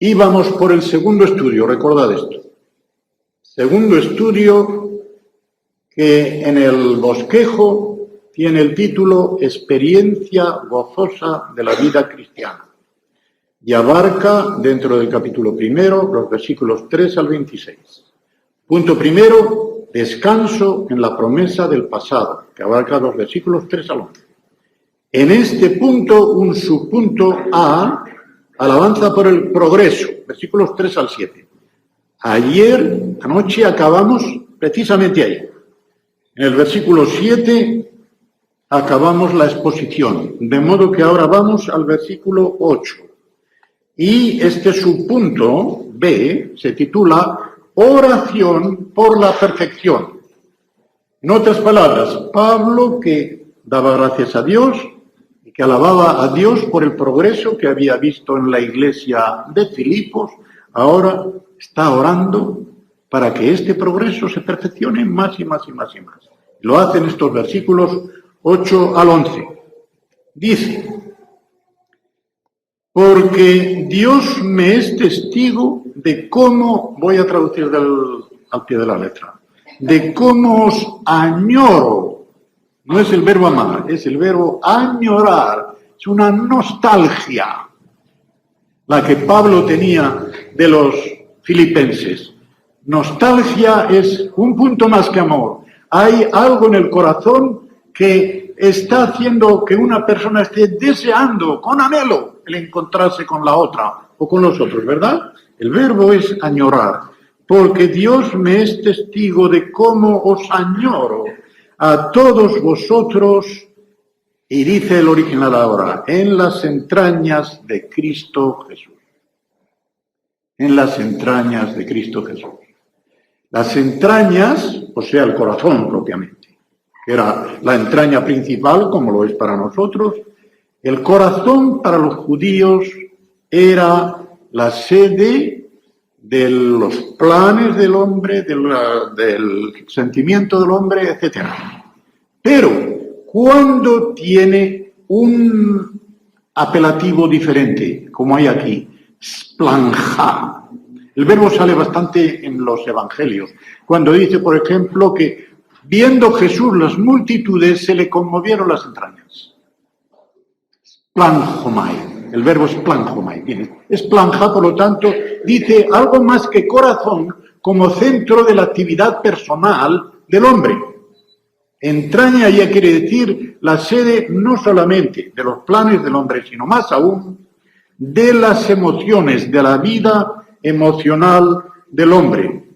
Y vamos por el segundo estudio, recordad esto. Segundo estudio que en el bosquejo tiene el título Experiencia gozosa de la vida cristiana. Y abarca, dentro del capítulo primero, los versículos 3 al 26. Punto primero, descanso en la promesa del pasado, que abarca los versículos 3 al 11. En este punto, un subpunto A, alabanza por el progreso, versículos 3 al 7. Ayer, anoche, acabamos precisamente ahí. En el versículo 7 acabamos la exposición, de modo que ahora vamos al versículo 8. Y este subpunto B se titula Oración por la perfección. En otras palabras, Pablo, que daba gracias a Dios y que alababa a Dios por el progreso que había visto en la iglesia de Filipos, ahora está orando para que este progreso se perfeccione más y más y más y más. Lo hace en estos versículos 8 al 11. Dice: porque Dios me es testigo de cómo, voy a traducir al pie de la letra, de cómo os añoro. No es el verbo amar, es el verbo añorar. Es una nostalgia la que Pablo tenía de los filipenses. Nostalgia es un punto más que amor. Hay algo en el corazón que está haciendo que una persona esté deseando, con anhelo, el encontrarse con la otra o con los otros, ¿verdad? El verbo es añorar, porque Dios me es testigo de cómo os añoro a todos vosotros, y dice el original ahora, en las entrañas de Cristo Jesús. En las entrañas de Cristo Jesús. Las entrañas, o sea, el corazón propiamente, que era la entraña principal, como lo es para nosotros. El corazón para los judíos era la sede de los planes del hombre, del sentimiento del hombre, etc. Pero cuando tiene un apelativo diferente, como hay aquí, splanja. El verbo sale bastante en los evangelios, cuando dice, por ejemplo, que viendo Jesús las multitudes se le conmovieron las entrañas. Splanjomai, el verbo splanjomai, bien, esplanja, por lo tanto, dice algo más que corazón como centro de la actividad personal del hombre. Entraña ya quiere decir la sede no solamente de los planes del hombre, sino más aún de las emociones, de la vida emocional del hombre.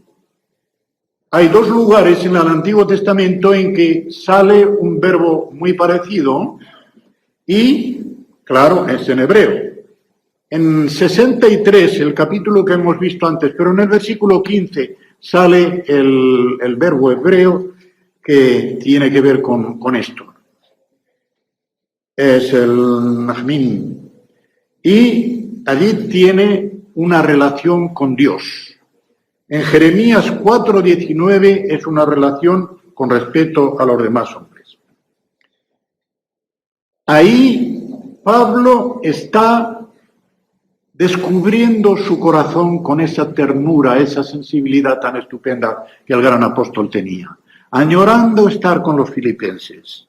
Hay dos lugares en el Antiguo Testamento en que sale un verbo muy parecido y, claro, es en hebreo. En 63, el capítulo que hemos visto antes, pero en el versículo 15 sale el verbo hebreo que tiene que ver con esto. Es el Nahmin. Y allí tiene una relación con Dios. En Jeremías 4:19 es una relación con respecto a los demás hombres. Ahí Pablo está descubriendo su corazón con esa ternura, esa sensibilidad tan estupenda que el gran apóstol tenía, añorando estar con los filipenses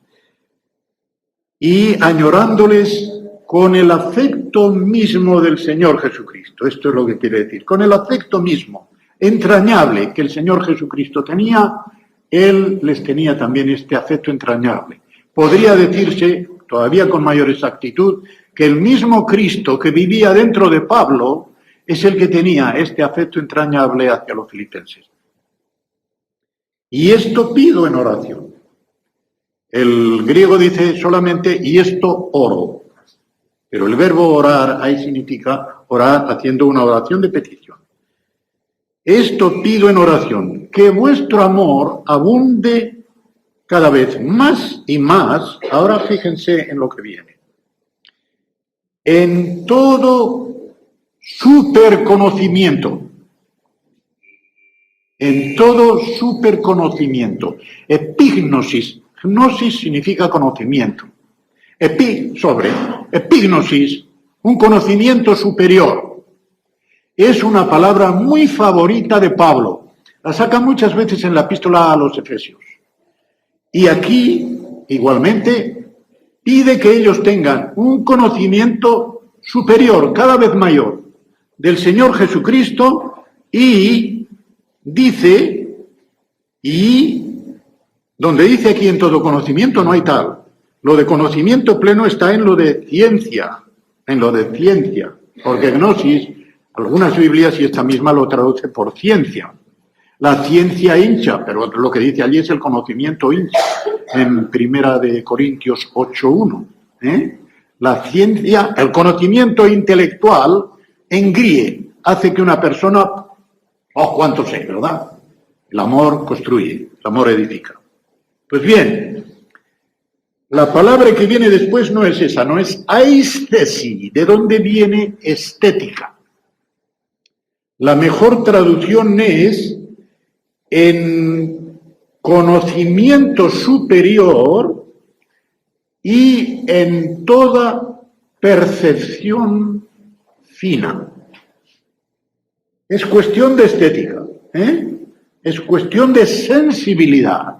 y añorándoles con el afecto mismo del Señor Jesucristo. Esto es lo que quiere decir, con el afecto mismo, entrañable que el Señor Jesucristo tenía, Él les tenía también este afecto entrañable. Podría decirse, todavía con mayor exactitud, que el mismo Cristo que vivía dentro de Pablo es el que tenía este afecto entrañable hacia los filipenses. Y esto pido en oración. El griego dice solamente, y esto oro. Pero el verbo orar ahí significa orar haciendo una oración de petición. Esto pido en oración, que vuestro amor abunde cada vez más y más. Ahora fíjense en lo que viene. En todo superconocimiento. En todo superconocimiento. Epignosis. Gnosis significa conocimiento. Epignosis, un conocimiento superior. es una palabra muy favorita de Pablo. La saca muchas veces en la epístola a los Efesios. Y aquí, igualmente, pide que ellos tengan un conocimiento superior, cada vez mayor, del Señor Jesucristo, y dice, y donde dice aquí en todo conocimiento no hay tal. Lo de conocimiento pleno está en lo de ciencia, porque gnosis, algunas Biblias y esta misma lo traduce por ciencia. La ciencia hincha, pero lo que dice allí es el conocimiento hincha, en 1 Corintios 8:1. La ciencia, el conocimiento intelectual, engríe, hace que una persona, cuánto sé, ¿verdad? El amor construye, el amor edifica. Pues bien, la palabra que viene después no es esa, no es aesthesi, de donde viene estética. La mejor traducción es en conocimiento superior y en toda percepción fina. Es cuestión de estética, es cuestión de sensibilidad.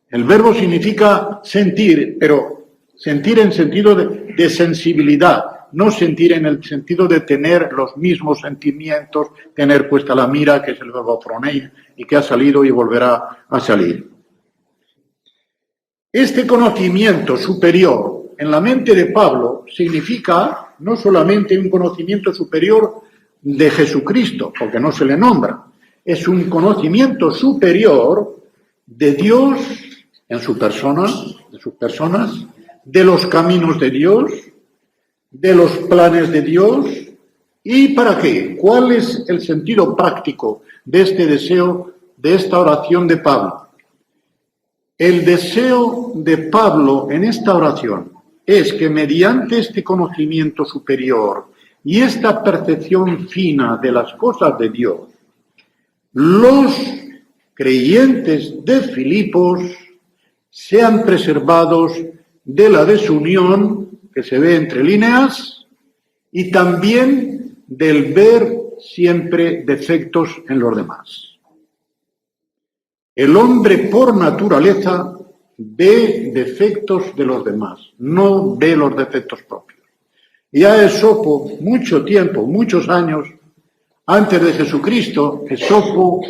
El verbo significa sentir, pero sentir en sentido de sensibilidad, no sentir en el sentido de tener los mismos sentimientos, tener puesta la mira, que es el verbo phronein, y que ha salido y volverá a salir. Este conocimiento superior en la mente de Pablo significa no solamente un conocimiento superior de Jesucristo, porque no se le nombra, es un conocimiento superior de Dios en su persona, de sus personas, de los caminos de Dios, de los planes de Dios. ¿Y para qué? ¿Cuál es el sentido práctico de este deseo, de esta oración de Pablo? El deseo de Pablo en esta oración es que mediante este conocimiento superior y esta percepción fina de las cosas de Dios, los creyentes de Filipos sean preservados de la desunión que se ve entre líneas y también del ver siempre defectos en los demás. El hombre por naturaleza ve defectos de los demás, no ve los defectos propios. Ya Esopo, mucho tiempo, muchos años antes de Jesucristo, Esopo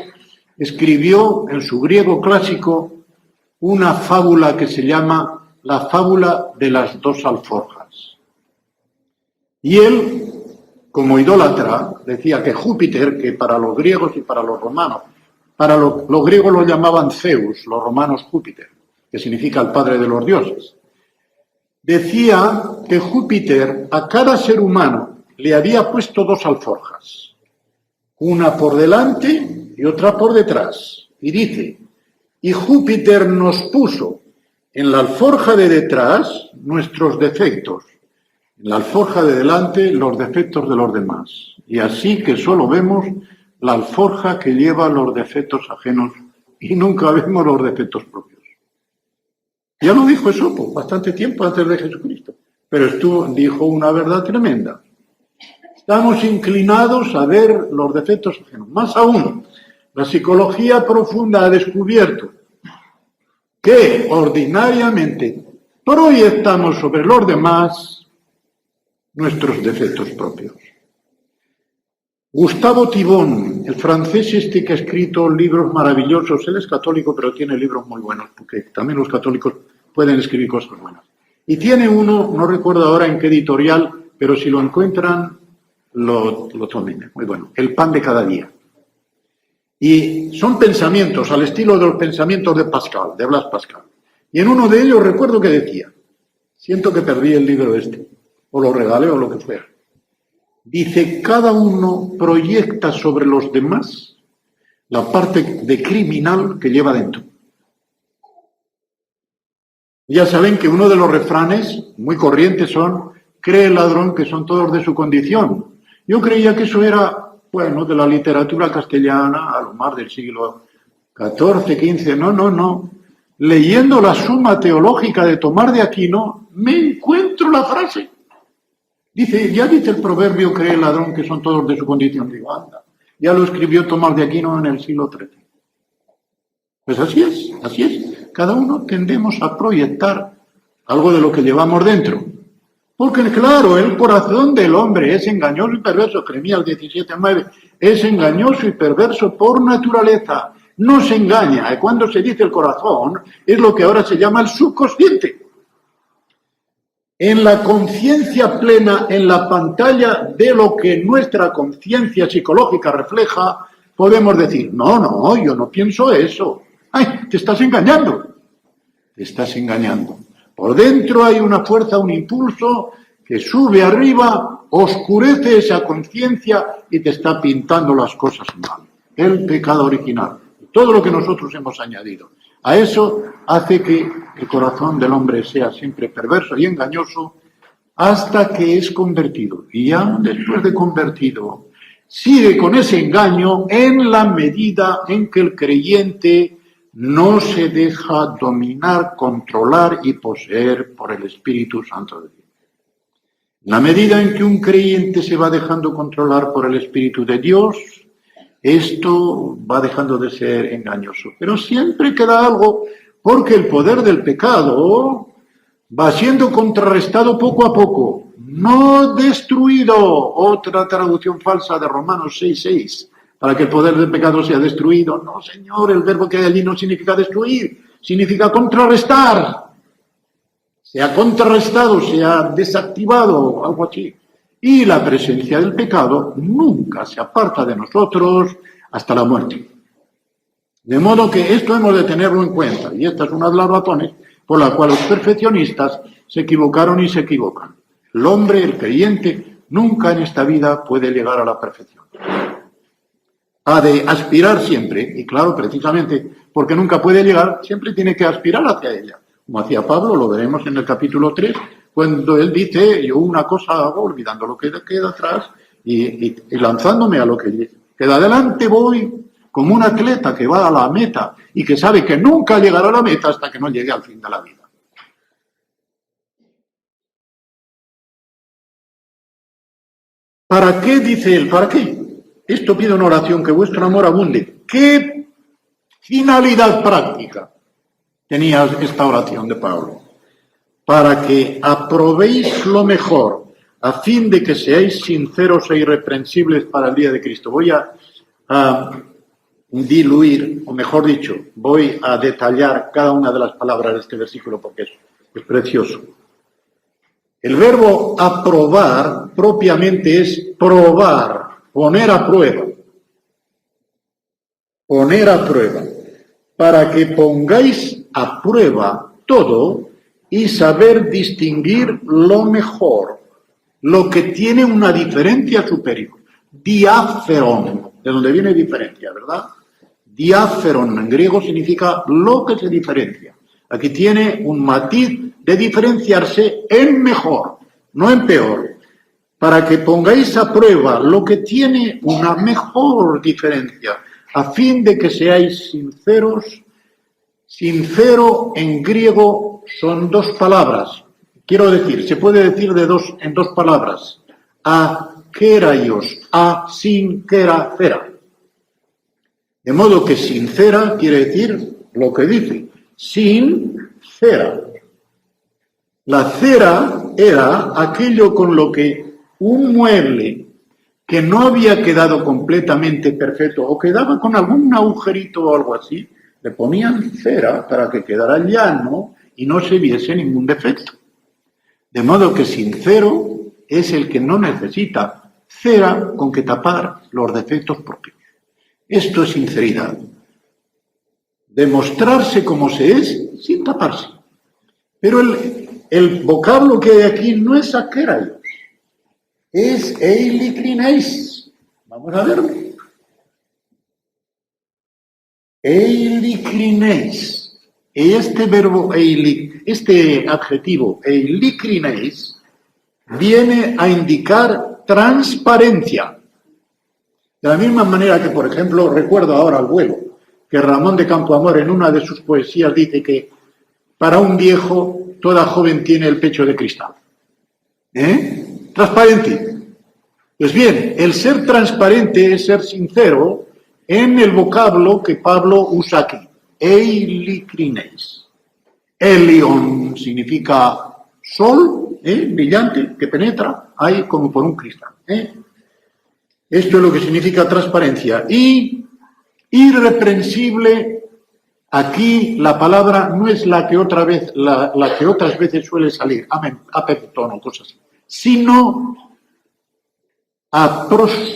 escribió en su griego clásico una fábula que se llama la fábula de las dos alforjas. Y él, como idólatra, decía que Júpiter, que para los griegos y para los romanos, para los griegos lo llamaban Zeus, los romanos Júpiter, que significa el padre de los dioses, decía que Júpiter a cada ser humano le había puesto dos alforjas, una por delante y otra por detrás. Y dice, y Júpiter nos puso en la alforja de detrás nuestros defectos, en la alforja de delante los defectos de los demás. Y así que solo vemos la alforja que lleva los defectos ajenos y nunca vemos los defectos propios. Ya lo dijo Esopo bastante tiempo antes de Jesucristo, pero esto dijo una verdad tremenda. Estamos inclinados a ver los defectos ajenos. Más aún, la psicología profunda ha descubierto que ordinariamente proyectamos sobre los demás nuestros defectos propios. Gustavo Thibon, el francés que ha escrito libros maravillosos, él es católico pero tiene libros muy buenos, porque también los católicos pueden escribir cosas buenas. Y tiene uno, no recuerdo ahora en qué editorial, pero si lo encuentran, lo tomen, muy bueno, El pan de cada día. Y son pensamientos al estilo de los pensamientos de Pascal, de Blaise Pascal. Y en uno de ellos recuerdo que decía, siento que perdí el libro o lo regalé o lo que fuera. Dice, cada uno proyecta sobre los demás la parte de criminal que lleva dentro. Ya saben que uno de los refranes muy corrientes son, cree el ladrón que son todos de su condición. Yo creía que eso era, bueno, de la literatura castellana, a lo más del siglo XIV, XV, no. Leyendo la Suma Teológica de Tomás de Aquino, me encuentro la frase. Ya dice el proverbio, cree el ladrón que son todos de su condición. Digo, anda, ya lo escribió Tomás de Aquino en el siglo XIII. Pues así es. Cada uno tendemos a proyectar algo de lo que llevamos dentro. Porque, claro, el corazón del hombre es engañoso y perverso. Jeremías 17:9, es engañoso y perverso por naturaleza. No se engaña. Y cuando se dice el corazón, es lo que ahora se llama el subconsciente. En la conciencia plena, en la pantalla de lo que nuestra conciencia psicológica refleja, podemos decir, no, yo no pienso eso. ¡Ay, te estás engañando! Te estás engañando. Por dentro hay una fuerza, un impulso que sube arriba, oscurece esa conciencia y te está pintando las cosas mal. El pecado original. Todo lo que nosotros hemos añadido. A eso hace que el corazón del hombre sea siempre perverso y engañoso hasta que es convertido. Y ya después de convertido, sigue con ese engaño en la medida en que el creyente no se deja dominar, controlar y poseer por el Espíritu Santo de Dios. En la medida en que un creyente se va dejando controlar por el Espíritu de Dios, esto va dejando de ser engañoso. Pero siempre queda algo, porque el poder del pecado va siendo contrarrestado poco a poco, no destruido. Otra traducción falsa de Romanos 6:6. Para que el poder del pecado sea destruido. No, Señor, el verbo que hay allí no significa destruir, significa contrarrestar. Se ha contrarrestado, se ha desactivado, algo así. Y la presencia del pecado nunca se aparta de nosotros hasta la muerte. De modo que esto hemos de tenerlo en cuenta. Y esta es una de las razones por la cual los perfeccionistas se equivocaron y se equivocan. El hombre, el creyente, nunca en esta vida puede llegar a la perfección. Ha de aspirar siempre, y claro, precisamente porque nunca puede llegar, siempre tiene que aspirar hacia ella. Como hacía Pablo, lo veremos en el capítulo 3, cuando él dice, yo una cosa hago, olvidando lo que queda atrás, y lanzándome a lo que queda adelante, voy como un atleta que va a la meta y que sabe que nunca llegará a la meta hasta que no llegue al fin de la vida. ¿Para qué? Dice él, ¿para qué? Esto pide una oración, que vuestro amor abunde. ¿Qué finalidad práctica tenía esta oración de Pablo? Para que aprobéis lo mejor, a fin de que seáis sinceros e irreprensibles para el día de Cristo. Voy a diluir, o mejor dicho, voy a detallar cada una de las palabras de este versículo porque es precioso. El verbo aprobar propiamente es probar, poner a prueba. Poner a prueba. Para que pongáis a prueba todo y saber distinguir lo mejor, lo que tiene una diferencia superior. Diáferon, de donde viene diferencia, ¿verdad? Diáferon en griego significa lo que se diferencia. Aquí tiene un matiz de diferenciarse en mejor, no en peor. Para que pongáis a prueba lo que tiene una mejor diferencia, a fin de que seáis sinceros. Sincero en griego son dos palabras. Quiero decir, se puede decir en dos palabras. Akeraios, asinkera, cera. De modo que sincera quiere decir lo que dice. Sin cera. La cera era aquello con lo que un mueble que no había quedado completamente perfecto o quedaba con algún agujerito o algo así, le ponían cera para que quedara llano y no se viese ningún defecto. De modo que sincero es el que no necesita cera con que tapar los defectos propios. Esto es sinceridad. Demostrarse como se es sin taparse. Pero el vocablo que hay aquí no es akeraios, es eilikrineis. Vamos a verlo. Eilikrineis. Este verbo, este adjetivo, eilikrineis, viene a indicar transparencia. De la misma manera que, por ejemplo, recuerdo ahora al vuelo, que Ramón de Campoamor en una de sus poesías dice que para un viejo toda joven tiene el pecho de cristal. Transparente. Pues bien, el ser transparente es ser sincero en el vocablo que Pablo usa aquí. Eilicrineis. Elion significa sol, brillante, que penetra ahí como por un cristal. Esto es lo que significa transparencia. Y irreprensible, aquí la palabra no es la que otras veces suele salir, apetono, cosas así, sino apróscopoi,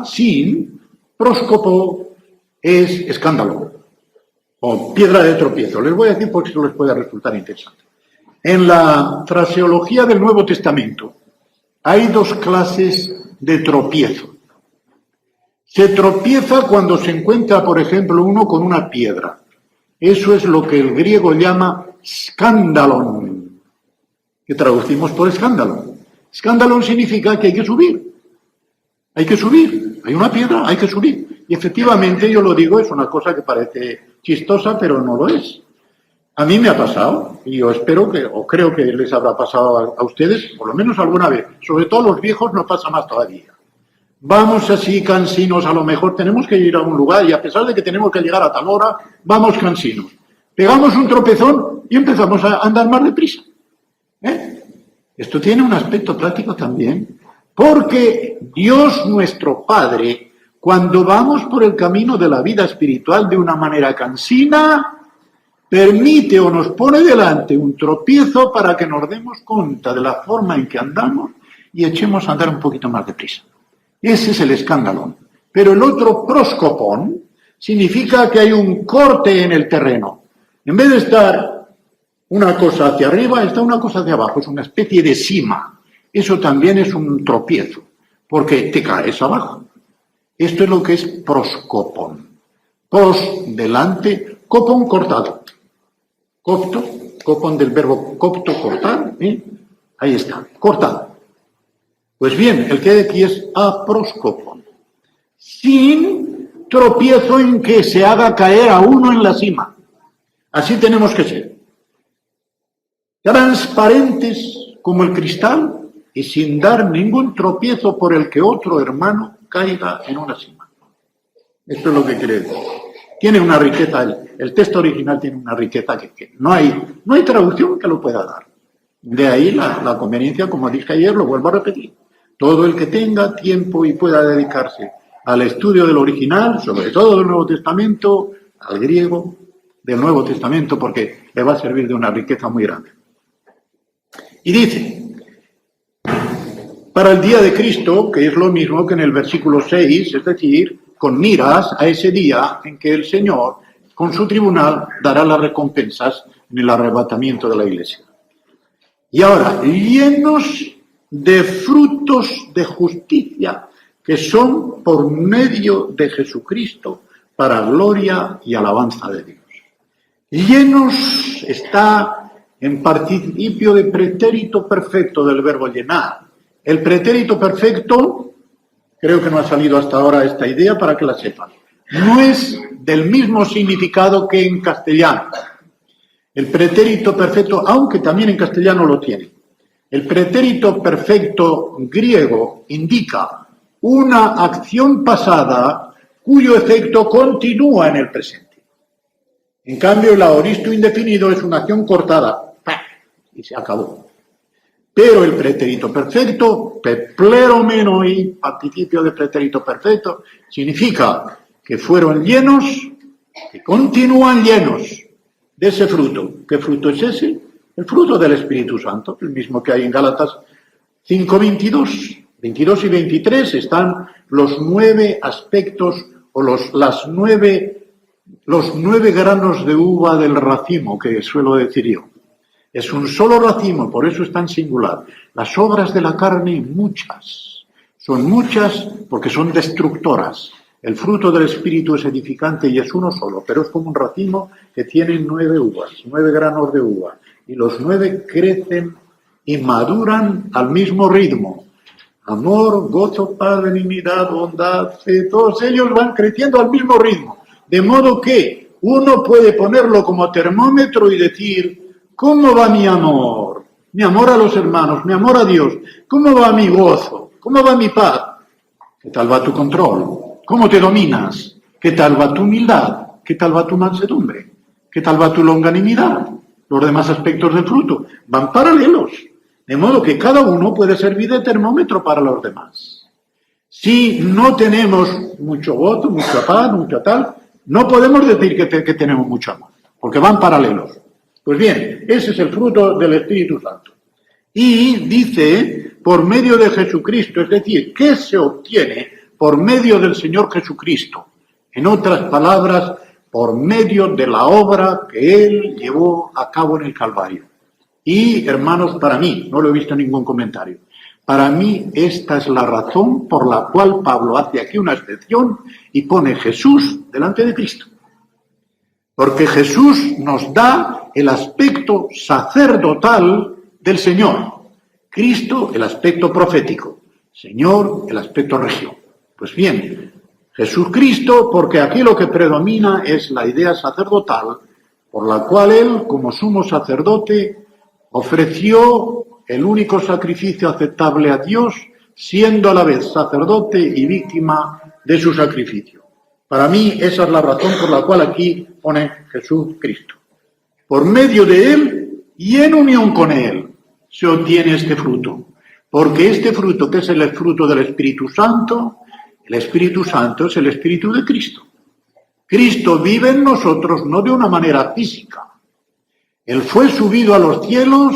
sin, próscopo es escándalo, o piedra de tropiezo. Les voy a decir porque eso les puede resultar interesante. En la fraseología del Nuevo Testamento hay dos clases de tropiezo. Se tropieza cuando se encuentra, por ejemplo, uno con una piedra. Eso es lo que el griego llama skandalon, que traducimos por escándalo. Skandalon significa que hay que subir. Hay que subir. Hay una piedra, hay que subir. Y efectivamente, yo lo digo, es una cosa que parece chistosa, pero no lo es. A mí me ha pasado, y yo espero que, o creo que les habrá pasado a ustedes, por lo menos alguna vez. Sobre todo a los viejos nos pasa más todavía. Vamos así cansinos, a lo mejor tenemos que ir a un lugar y a pesar de que tenemos que llegar a tal hora, vamos cansinos. Pegamos un tropezón y empezamos a andar más deprisa. Esto tiene un aspecto práctico también, porque Dios nuestro Padre, cuando vamos por el camino de la vida espiritual de una manera cansina, permite o nos pone delante un tropiezo para que nos demos cuenta de la forma en que andamos y echemos a andar un poquito más deprisa. Ese es el escándalo. Pero el otro, proscopón, significa que hay un corte en el terreno. En vez de estar una cosa hacia arriba, está una cosa hacia abajo. Es una especie de sima. Eso también es un tropiezo, porque te caes abajo. Esto es lo que es proscopón. Pros, delante, copón, cortado. Copto, copón del verbo copto, cortar. Ahí está, cortado. Pues bien, el que hay aquí es apróscopon, sin tropiezo en que se haga caer a uno en la cima. Así tenemos que ser. Transparentes como el cristal y sin dar ningún tropiezo por el que otro hermano caiga en una cima. Esto es lo que quiere decir. Tiene una riqueza, el texto original tiene una riqueza que no hay traducción que lo pueda dar. De ahí la conveniencia, como dije ayer, lo vuelvo a repetir. Todo el que tenga tiempo y pueda dedicarse al estudio del original, sobre todo del Nuevo Testamento, al griego del Nuevo Testamento, porque le va a servir de una riqueza muy grande. Y dice, para el día de Cristo, que es lo mismo que en el versículo 6, es decir, con miras a ese día en que el Señor, con su tribunal, dará las recompensas en el arrebatamiento de la Iglesia. Y ahora, llenos de frutos de justicia que son por medio de Jesucristo para gloria y alabanza de Dios. Llenos está en participio de pretérito perfecto del verbo llenar. El pretérito perfecto, creo que no ha salido hasta ahora esta idea para que la sepan, no es del mismo significado que en castellano. El pretérito perfecto, aunque también en castellano lo tiene. El pretérito perfecto griego indica una acción pasada cuyo efecto continúa en el presente. En cambio, el aoristo indefinido es una acción cortada y se acabó. Pero el pretérito perfecto, pepleromenoi, participio de pretérito perfecto, significa que fueron llenos, que continúan llenos de ese fruto. ¿Qué fruto es ese? El fruto del Espíritu Santo, el mismo que hay en Gálatas 5:22. 22 y 23 están los 9 aspectos o los 9 granos de uva del racimo, que suelo decir yo. Es un solo racimo, por eso es tan singular. Las obras de la carne, muchas. Son muchas porque son destructoras. El fruto del Espíritu es edificante y es uno solo, pero es como un racimo que tiene 9 uvas, 9 granos de uva. Y los 9 crecen y maduran al mismo ritmo. Amor, gozo, paz, benignidad, bondad, fe, todos ellos van creciendo al mismo ritmo. De modo que uno puede ponerlo como termómetro y decir, ¿Cómo va mi amor? Mi amor a los hermanos, mi amor a Dios. ¿Cómo va mi gozo? ¿Cómo va mi paz? ¿Qué tal va tu control? ¿Cómo te dominas? ¿Qué tal va tu humildad? ¿Qué tal va tu mansedumbre? ¿Qué tal va tu longanimidad? Los demás aspectos del fruto van paralelos, de modo que cada uno puede servir de termómetro para los demás. Si no tenemos mucho gozo, mucha paz, mucha tal, no podemos decir que tenemos mucho amor, porque van paralelos. Pues bien, ese es el fruto del Espíritu Santo. Y dice, por medio de Jesucristo, es decir, ¿qué se obtiene por medio del Señor Jesucristo? En otras palabras, por medio de la obra que Él llevó a cabo en el Calvario. Y, hermanos, para mí, no lo he visto en ningún comentario, para mí esta es la razón por la cual Pablo hace aquí una excepción y pone Jesús delante de Cristo. Porque Jesús nos da el aspecto sacerdotal del Señor. Cristo, el aspecto profético. Señor, el aspecto regio. Pues bien, Jesucristo, porque aquí lo que predomina es la idea sacerdotal, por la cual Él, como sumo sacerdote, ofreció el único sacrificio aceptable a Dios, siendo a la vez sacerdote y víctima de su sacrificio. Para mí, esa es la razón por la cual aquí pone Jesucristo. Por medio de Él y en unión con Él se obtiene este fruto. Porque este fruto, que es el fruto del Espíritu Santo, el Espíritu Santo es el Espíritu de Cristo. Cristo vive en nosotros no de una manera física. Él fue subido a los cielos,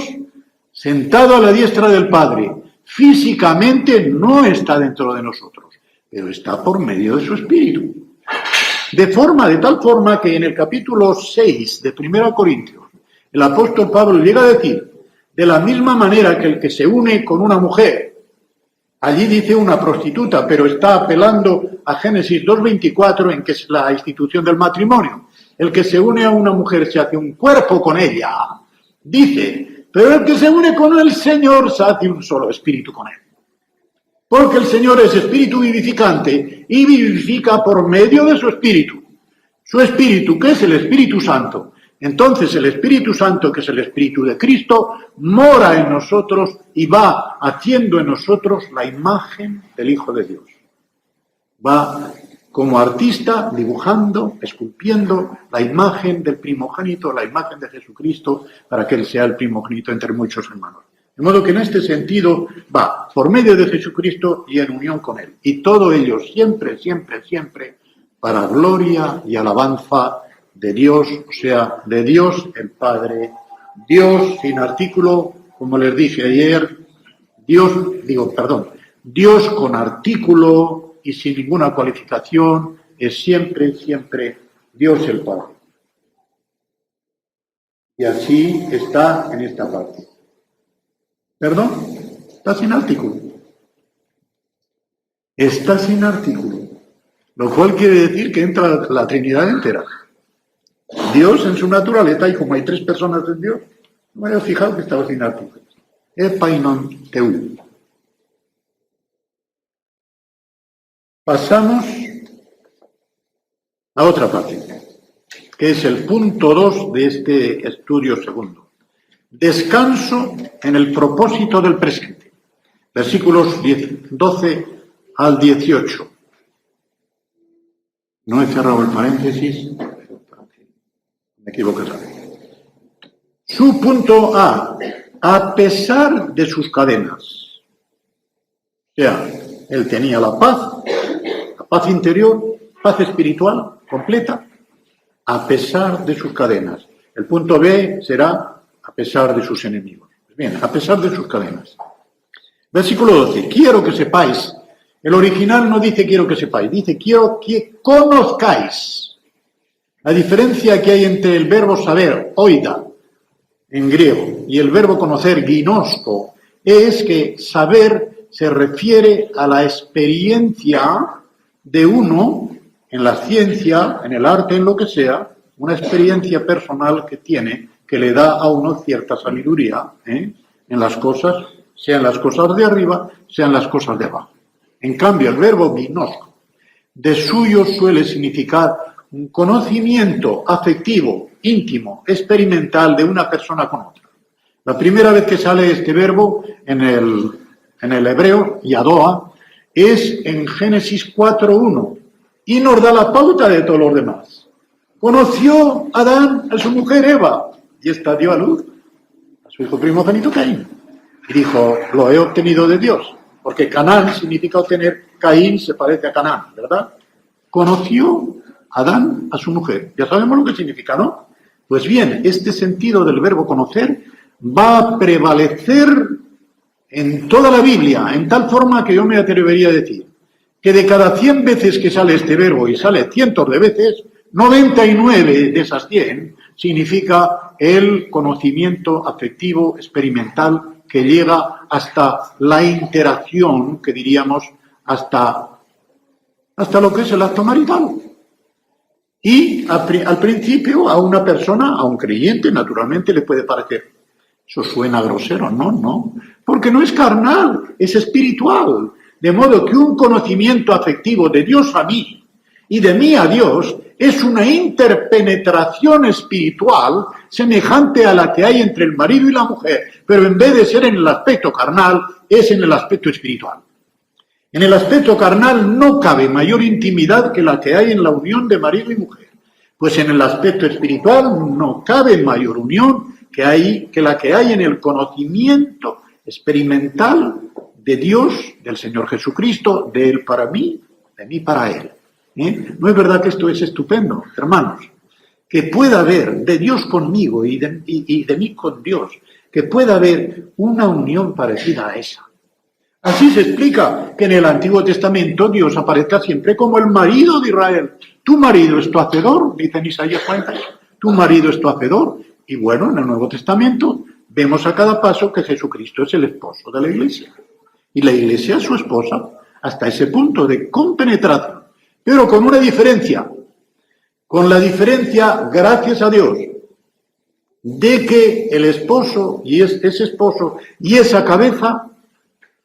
sentado a la diestra del Padre. Físicamente no está dentro de nosotros, pero está por medio de su Espíritu. De tal forma que en el capítulo 6 de 1 Corintios, el apóstol Pablo llega a decir, de la misma manera que el que se une con una mujer, allí dice una prostituta, pero está apelando a Génesis 2:24, en que es la institución del matrimonio. El que se une a una mujer se hace un cuerpo con ella, dice, pero el que se une con el Señor se hace un solo espíritu con él. Porque el Señor es espíritu vivificante y vivifica por medio de su espíritu. Su espíritu, que es el Espíritu Santo. Entonces el Espíritu Santo, que es el Espíritu de Cristo, mora en nosotros y va haciendo en nosotros la imagen del Hijo de Dios. Va como artista dibujando, esculpiendo la imagen del primogénito, la imagen de Jesucristo, para que Él sea el primogénito entre muchos hermanos. De modo que en este sentido va por medio de Jesucristo y en unión con Él. Y todo ello siempre, siempre, siempre para gloria y alabanza de Dios, o sea, de Dios el Padre. Dios sin artículo, como les dije ayer, Dios con artículo y sin ninguna cualificación, es siempre, siempre Dios el Padre. Y así está en esta parte. ¿Perdón? Está sin artículo. Está sin artículo. Lo cual quiere decir que entra la Trinidad entera. Dios en su naturaleza, y como hay tres personas en Dios, no me había fijado que estaba sin artículo. Epainon teu. Pasamos a otra parte, que es el punto 2 de este estudio segundo. Descanso en el propósito del presente. Versículos 12 al 18. No he cerrado el paréntesis. Me equivoqué otra vez. Su punto a pesar de sus cadenas. O sea, él tenía la paz interior, paz espiritual completa, a pesar de sus cadenas. El punto B será a pesar de sus enemigos. Bien, a pesar de sus cadenas. Versículo 12. Quiero que sepáis. El original no dice quiero que sepáis, dice quiero que conozcáis. La diferencia que hay entre el verbo saber, oida, en griego, y el verbo conocer, ginosko, es que saber se refiere a la experiencia de uno en la ciencia, en el arte, en lo que sea, una experiencia personal que tiene, que le da a uno cierta sabiduría en las cosas, sean las cosas de arriba, sean las cosas de abajo. En cambio, el verbo ginosko, de suyo suele significar un conocimiento afectivo, íntimo, experimental de una persona con otra. La primera vez que sale este verbo en el hebreo, yadoa, es en Génesis 4:1 y nos da la pauta de todos los demás. Conoció Adán a su mujer Eva y ésta dio a luz a su hijo primogénito Caín. Y dijo, lo he obtenido de Dios, porque Canaán significa obtener, Caín se parece a Canaán, ¿verdad? Conoció Adán a su mujer. Ya sabemos lo que significa, ¿no? Pues bien, este sentido del verbo conocer va a prevalecer en toda la Biblia, en tal forma que yo me atrevería a decir que de cada 100 veces que sale este verbo, y sale cientos de veces, 99 de esas 100 significa el conocimiento afectivo experimental que llega hasta la interacción, que diríamos, hasta lo que es el acto marital. Y al principio a una persona, a un creyente, naturalmente le puede parecer, eso suena grosero, no, porque no es carnal, es espiritual. De modo que un conocimiento afectivo de Dios a mí y de mí a Dios es una interpenetración espiritual semejante a la que hay entre el marido y la mujer, pero en vez de ser en el aspecto carnal, es en el aspecto espiritual. En el aspecto carnal no cabe mayor intimidad que la que hay en la unión de marido y mujer, pues en el aspecto espiritual no cabe mayor unión que la que hay en el conocimiento experimental de Dios, del Señor Jesucristo, de Él para mí, de mí para Él. ¿No es verdad que esto es estupendo, hermanos? Que pueda haber de Dios conmigo y de mí con Dios, que pueda haber una unión parecida a esa. Así se explica que en el Antiguo Testamento Dios aparezca siempre como el marido de Israel. Tu marido es tu hacedor, dice en Isaías 40, tu marido es tu hacedor. Y bueno, en el Nuevo Testamento vemos a cada paso que Jesucristo es el esposo de la Iglesia. Y la Iglesia es su esposa hasta ese punto de compenetración. Pero con una diferencia. Con la diferencia, gracias a Dios, de que el esposo y ese esposo y esa cabeza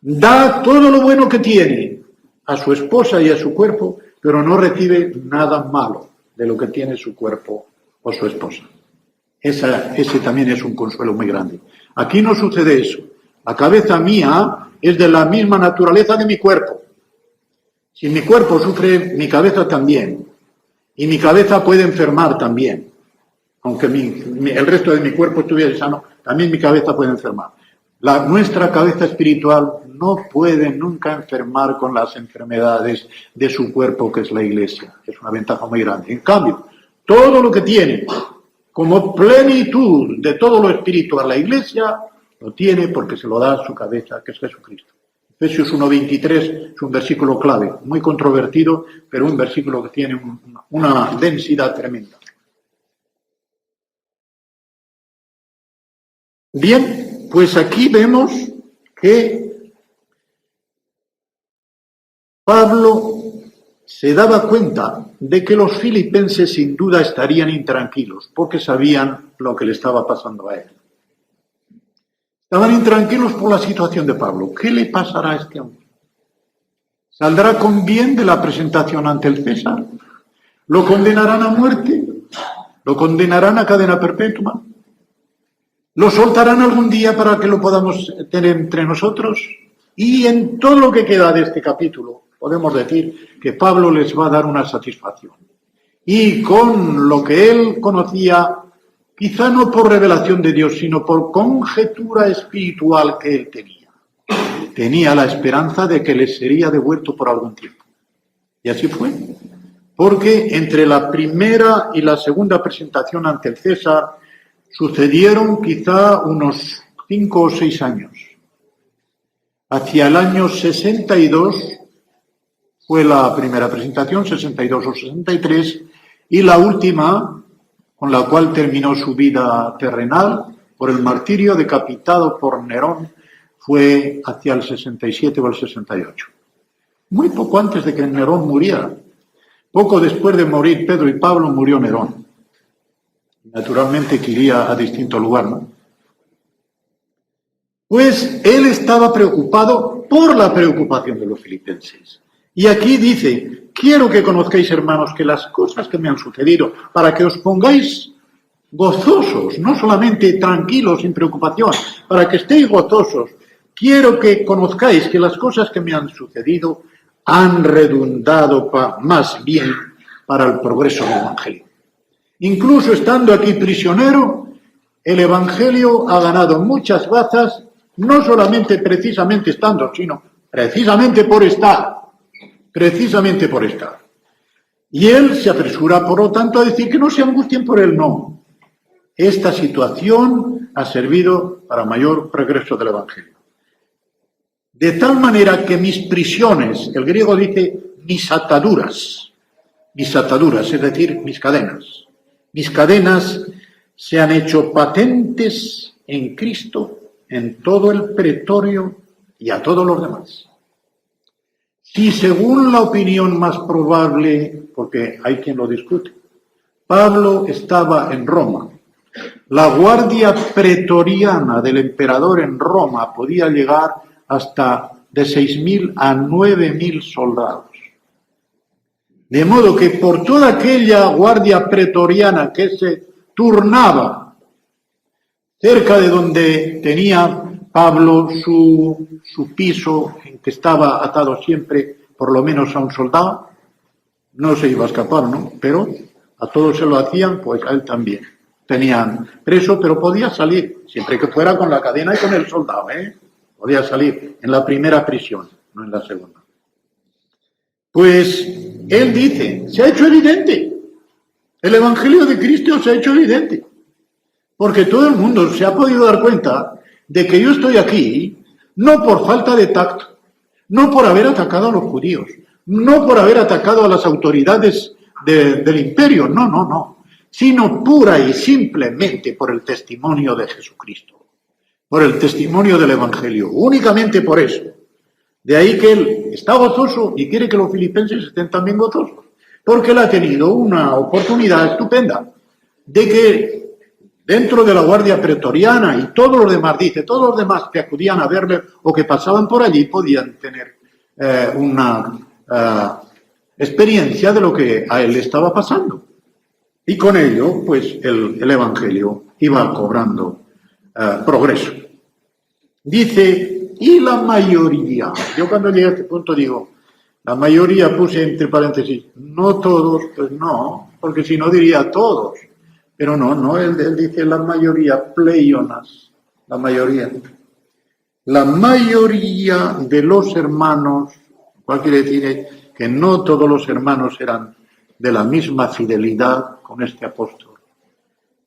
da todo lo bueno que tiene a su esposa y a su cuerpo, pero no recibe nada malo de lo que tiene su cuerpo o su esposa. Ese también es un consuelo muy grande. Aquí no sucede eso. La cabeza mía es de la misma naturaleza de mi cuerpo. Si mi cuerpo sufre, mi cabeza también. Y mi cabeza puede enfermar también. Aunque el resto de mi cuerpo estuviera sano, también mi cabeza puede enfermar. Nuestra cabeza espiritual no puede nunca enfermar con las enfermedades de su cuerpo, que es la Iglesia. Es una ventaja muy grande. En cambio, todo lo que tiene como plenitud de todo lo espiritual la Iglesia, lo tiene porque se lo da a su cabeza, que es Jesucristo. Efesios 1:23 es un versículo clave, muy controvertido, pero un versículo que tiene una densidad tremenda. Bien, pues aquí vemos que Pablo se daba cuenta de que los filipenses sin duda estarían intranquilos, porque sabían lo que le estaba pasando a él. Estaban intranquilos por la situación de Pablo. ¿Qué le pasará a este hombre? ¿Saldrá con bien de la presentación ante el César? ¿Lo condenarán a muerte? ¿Lo condenarán a cadena perpetua? ¿Lo soltarán algún día para que lo podamos tener entre nosotros? Y en todo lo que queda de este capítulo, podemos decir que Pablo les va a dar una satisfacción. Y con lo que él conocía, quizá no por revelación de Dios, sino por conjetura espiritual que él tenía. Tenía la esperanza de que les sería devuelto por algún tiempo. Y así fue. Porque entre la primera y la segunda presentación ante el César sucedieron quizá unos 5 o 6 años. Hacia el año 62 fue la primera presentación, 62 o 63, y la última, con la cual terminó su vida terrenal, por el martirio decapitado por Nerón, fue hacia el 67 o el 68. Muy poco antes de que Nerón muriera. Poco después de morir Pedro y Pablo, murió Nerón. Naturalmente que iría a distinto lugar, ¿no? Pues él estaba preocupado por la preocupación de los filipenses. Y aquí dice, quiero que conozcáis, hermanos, que las cosas que me han sucedido, para que os pongáis gozosos, no solamente tranquilos, sin preocupación, para que estéis gozosos. Quiero que conozcáis que las cosas que me han sucedido han redundado más bien para el progreso del Evangelio. Incluso estando aquí prisionero, el Evangelio ha ganado muchas bazas, no solamente precisamente estando, sino precisamente por estar. Precisamente por estar. Y él se apresura, por lo tanto, a decir que no se angustien por él, no. Esta situación ha servido para mayor progreso del Evangelio. De tal manera que mis prisiones, el griego dice mis ataduras, es decir, mis cadenas se han hecho patentes en Cristo, en todo el pretorio y a todos los demás. Si según la opinión más probable, porque hay quien lo discute, Pablo estaba en Roma, la guardia pretoriana del emperador en Roma podía llegar hasta de 6.000 a 9.000 soldados. De modo que por toda aquella guardia pretoriana que se turnaba cerca de donde tenía Pablo su piso, en que estaba atado siempre por lo menos a un soldado, no se iba a escapar, ¿no? Pero a todos se lo hacían, pues a él también. Tenían preso, pero podía salir, siempre que fuera con la cadena y con el soldado, ¿eh? Podía salir en la primera prisión, no en la segunda. Pues él dice, se ha hecho evidente, el Evangelio de Cristo se ha hecho evidente, porque todo el mundo se ha podido dar cuenta de que yo estoy aquí no por falta de tacto, no por haber atacado a los judíos, no por haber atacado a las autoridades del imperio, no, sino pura y simplemente por el testimonio de Jesucristo, por el testimonio del Evangelio, únicamente por eso. De ahí que él está gozoso y quiere que los filipenses estén también gozosos, porque él ha tenido una oportunidad estupenda de que dentro de la guardia pretoriana y todos los demás, dice, todos los demás que acudían a verle o que pasaban por allí podían tener una experiencia de lo que a él le estaba pasando. Y con ello, pues, el Evangelio iba cobrando progreso. Dice, y la mayoría, yo cuando llegué a este punto digo, la mayoría puse entre paréntesis, no todos, pues no, porque si no diría todos. Pero no, él dice la mayoría, pleionas, la mayoría. La mayoría de los hermanos, ¿cuál quiere decir? Que no todos los hermanos eran de la misma fidelidad con este apóstol.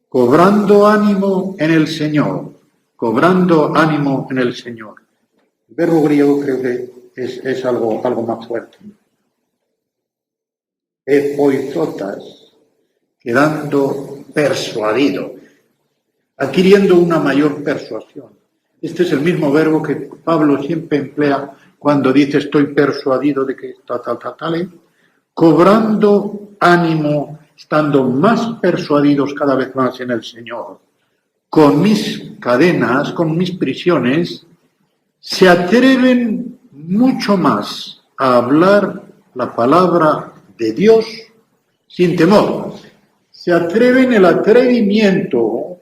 Cobrando ánimo en el Señor, cobrando ánimo en el Señor. El verbo griego creo que es algo más fuerte. Epoizotas, quedando persuadido, adquiriendo una mayor persuasión. Este es el mismo verbo que Pablo siempre emplea cuando dice estoy persuadido de que tal, cobrando ánimo, estando más persuadidos cada vez más en el Señor. Con mis cadenas, con mis prisiones, se atreven mucho más a hablar la palabra de Dios sin temor. Se atreven el atrevimiento,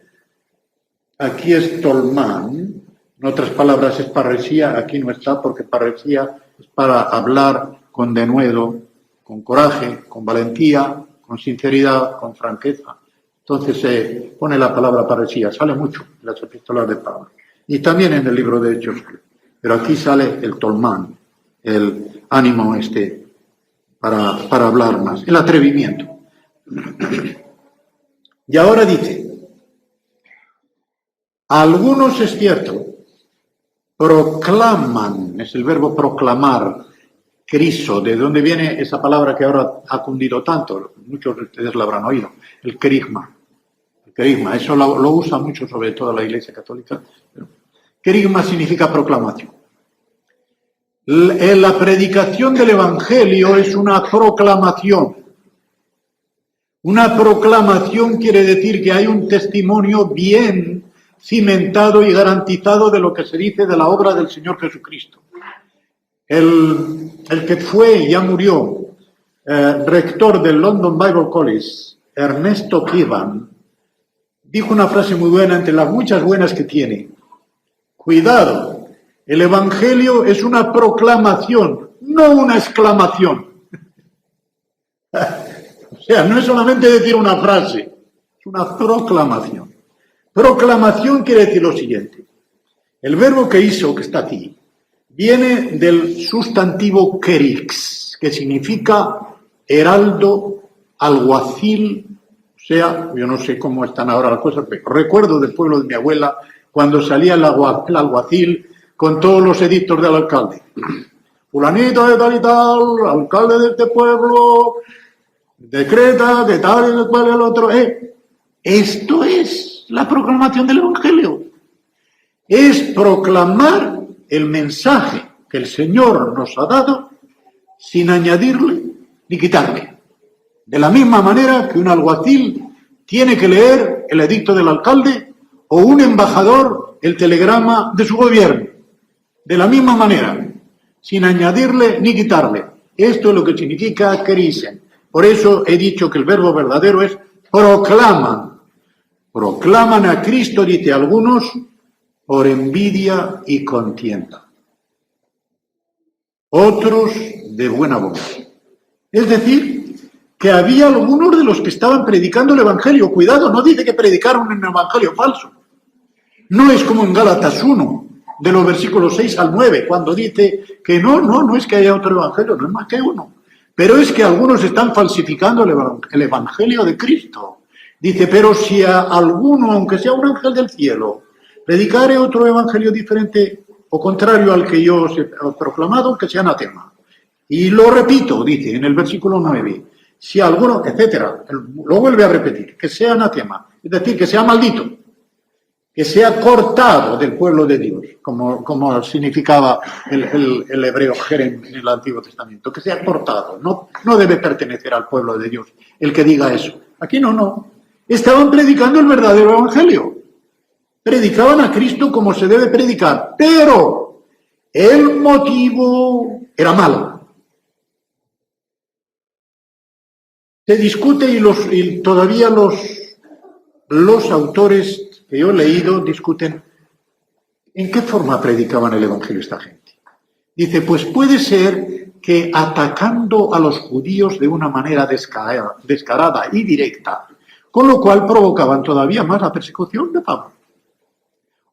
aquí es tolmán, en otras palabras es parresía, aquí no está porque parresía es para hablar con denuedo, con coraje, con valentía, con sinceridad, con franqueza. Entonces se pone la palabra parresía, sale mucho en las epístolas de Pablo. Y también en el libro de Hechos, pero aquí sale el tolmán, el ánimo para hablar más, el atrevimiento. Y ahora dice, algunos es cierto, proclaman, es el verbo proclamar, criso, de donde viene esa palabra que ahora ha cundido tanto, muchos de ustedes la habrán oído, el querigma. El querigma, eso lo usa mucho sobre todo la Iglesia Católica. Querigma significa proclamación. La predicación del Evangelio es una proclamación. Una proclamación quiere decir que hay un testimonio bien cimentado y garantizado de lo que se dice de la obra del Señor Jesucristo. El que fue, ya murió, rector del London Bible College, Ernesto Kivan, dijo una frase muy buena entre las muchas buenas que tiene. Cuidado, el Evangelio es una proclamación, no una exclamación. O sea, no es solamente decir una frase, es una proclamación. Proclamación quiere decir lo siguiente. El verbo que hizo, que está aquí, viene del sustantivo kerix, que significa heraldo, alguacil. O sea, yo no sé cómo están ahora las cosas, pero recuerdo del pueblo de mi abuela cuando salía el alguacil con todos los edictos del alcalde. Fulanito de tal y tal, alcalde de este pueblo, decreta que tal y cual el otro. Esto es la proclamación del Evangelio. Es proclamar el mensaje que el Señor nos ha dado sin añadirle ni quitarle. De la misma manera que un alguacil tiene que leer el edicto del alcalde o un embajador el telegrama de su gobierno. De la misma manera, sin añadirle ni quitarle. Esto es lo que significa kerisen. Por eso he dicho que el verbo verdadero es proclaman. Proclaman a Cristo, dice algunos, por envidia y contienda. Otros de buena voz. Es decir, que había algunos de los que estaban predicando el Evangelio. Cuidado, no dice que predicaron un Evangelio falso. No es como en Gálatas 1, de los versículos 6 al 9, cuando dice que no es que haya otro Evangelio, no es más que uno. Pero es que algunos están falsificando el Evangelio de Cristo. Dice, pero si a alguno, aunque sea un ángel del cielo, predicare otro Evangelio diferente o contrario al que yo os he proclamado, que sea anatema. Y lo repito, dice en el versículo 9, si alguno, etcétera, lo vuelve a repetir, que sea anatema, es decir, que sea maldito, que sea cortado del pueblo de Dios, como significaba el hebreo jerem en el Antiguo Testamento, que sea cortado, no debe pertenecer al pueblo de Dios el que diga eso. Aquí no. Estaban predicando el verdadero Evangelio. Predicaban a Cristo como se debe predicar, pero el motivo era malo. Se discute y todavía los autores que yo he leído discuten en qué forma predicaban el Evangelio esta gente. Dice, pues puede ser que atacando a los judíos de una manera descarada y directa, con lo cual provocaban todavía más la persecución de Pablo.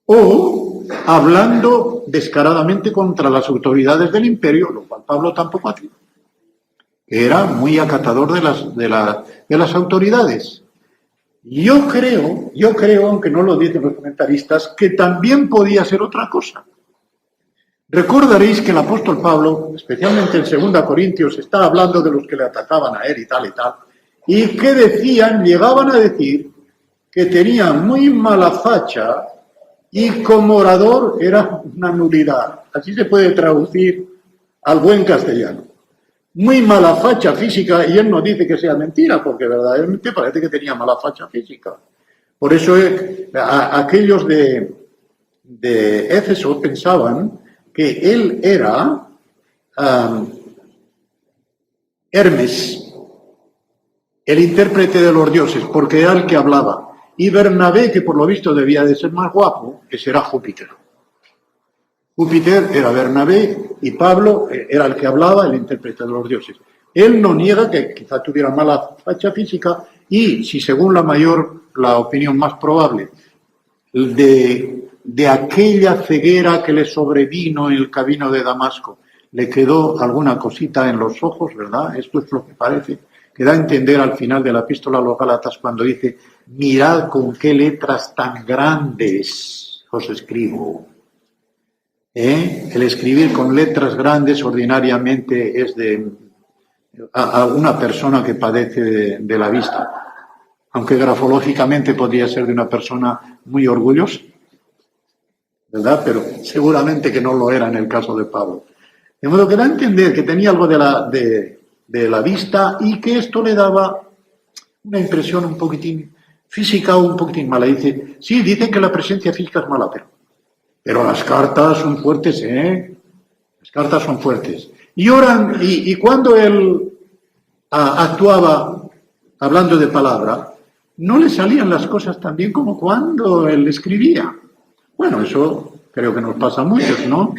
O hablando descaradamente contra las autoridades del imperio, lo cual Pablo tampoco hacía. Era muy acatador de las autoridades. Yo creo, aunque no lo dicen los comentaristas, que también podía ser otra cosa. Recordaréis que el apóstol Pablo, especialmente en 2 Corintios, está hablando de los que le atacaban a él y tal, y que llegaban a decir que tenía muy mala facha y como orador era una nulidad. Así se puede traducir al buen castellano. Muy mala facha física, y él no dice que sea mentira, porque verdaderamente parece que tenía mala facha física. Por eso aquellos de Éfeso pensaban que él era Hermes, el intérprete de los dioses, porque era el que hablaba. Y Bernabé, que por lo visto debía de ser más guapo, que será Júpiter. Júpiter era Bernabé y Pablo era el que hablaba, el intérprete de los dioses. Él no niega que quizá tuviera mala facha física y, si según la opinión más probable, de aquella ceguera que le sobrevino en el camino de Damasco, le quedó alguna cosita en los ojos, ¿verdad? Esto es lo que parece, que da a entender al final de la epístola a los Gálatas cuando dice, mirad con qué letras tan grandes os escribo. El escribir con letras grandes ordinariamente es a una persona que padece de la vista, aunque grafológicamente podría ser de una persona muy orgullosa, ¿verdad? Pero seguramente que no lo era en el caso de Pablo. De modo que da a entender que tenía algo de la vista y que esto le daba una impresión un poquitín física o un poquitín mala. Dicen que la presencia física es mala, pero las cartas son fuertes, Las cartas son fuertes. Y cuando él actuaba hablando de palabra, no le salían las cosas tan bien como cuando él escribía. Bueno, eso creo que nos pasa a muchos, ¿no?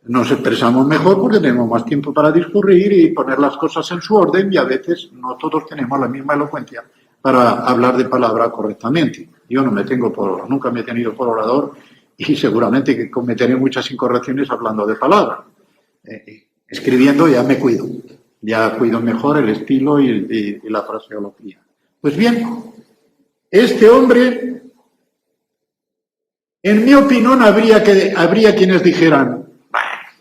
Nos expresamos mejor porque tenemos más tiempo para discurrir y poner las cosas en su orden, y a veces no todos tenemos la misma elocuencia para hablar de palabra correctamente. Yo nunca me he tenido por orador, y seguramente que cometeré muchas incorrecciones hablando de palabra. Escribiendo ya me cuido, ya cuido mejor el estilo y la fraseología. Pues bien, este hombre, en mi opinión, habría quienes dijeran: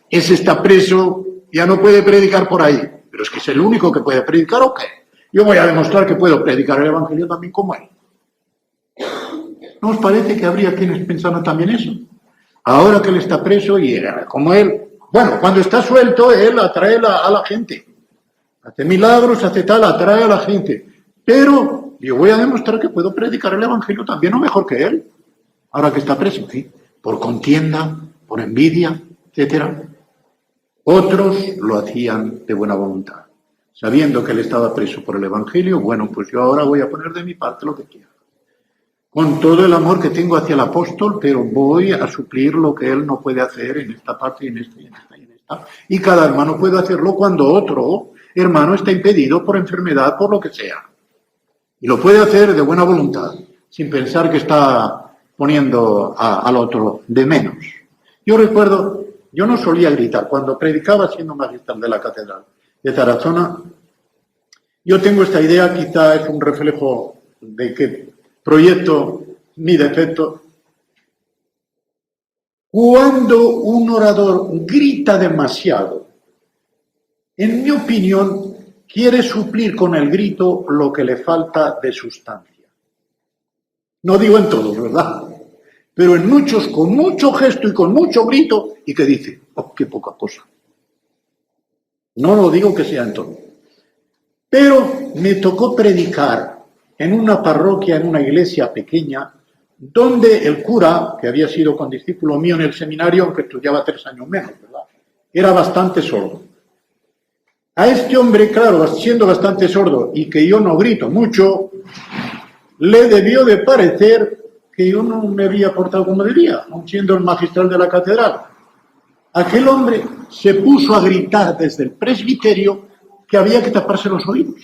ese está preso, ya no puede predicar por ahí. Pero es que es el único que puede predicar, ¿o qué? Yo voy a demostrar que puedo predicar el Evangelio también como él. ¿No os parece que habría quienes pensaran también eso? Ahora que él está preso y como él, bueno, cuando está suelto, él atrae a la gente. Hace milagros, hace tal, atrae a la gente. Pero yo voy a demostrar que puedo predicar el Evangelio también, o mejor que él, ahora que está preso, ¿sí? Por contienda, por envidia, etcétera. Otros lo hacían de buena voluntad, sabiendo que él estaba preso por el Evangelio. Bueno, pues yo ahora voy a poner de mi parte lo que quiera, con todo el amor que tengo hacia el apóstol, pero voy a suplir lo que él no puede hacer en esta parte, y en esta, y en esta, y en esta. Y cada hermano puede hacerlo cuando otro hermano está impedido por enfermedad, por lo que sea. Y lo puede hacer de buena voluntad, sin pensar que está poniendo al otro de menos. Yo recuerdo, yo no solía gritar. Cuando predicaba siendo magistral de la catedral de Tarazona, yo tengo esta idea, quizá es un reflejo de que proyecto mi defecto. Cuando un orador grita demasiado, en mi opinión, quiere suplir con el grito lo que le falta de sustancia. No digo en todos, ¿verdad? Pero en muchos, con mucho gesto y con mucho grito, y que dice: oh, qué poca cosa. No lo digo que sea en todo. Pero me tocó predicar en una parroquia, en una iglesia pequeña, donde el cura, que había sido condiscípulo mío en el seminario, aunque estudiaba 3 años menos, ¿verdad?, era bastante sordo. A este hombre, claro, siendo bastante sordo y que yo no grito mucho, le debió de parecer que yo no me había portado como debía, aun siendo el magistral de la catedral. Aquel hombre se puso a gritar desde el presbiterio que había que taparse los oídos,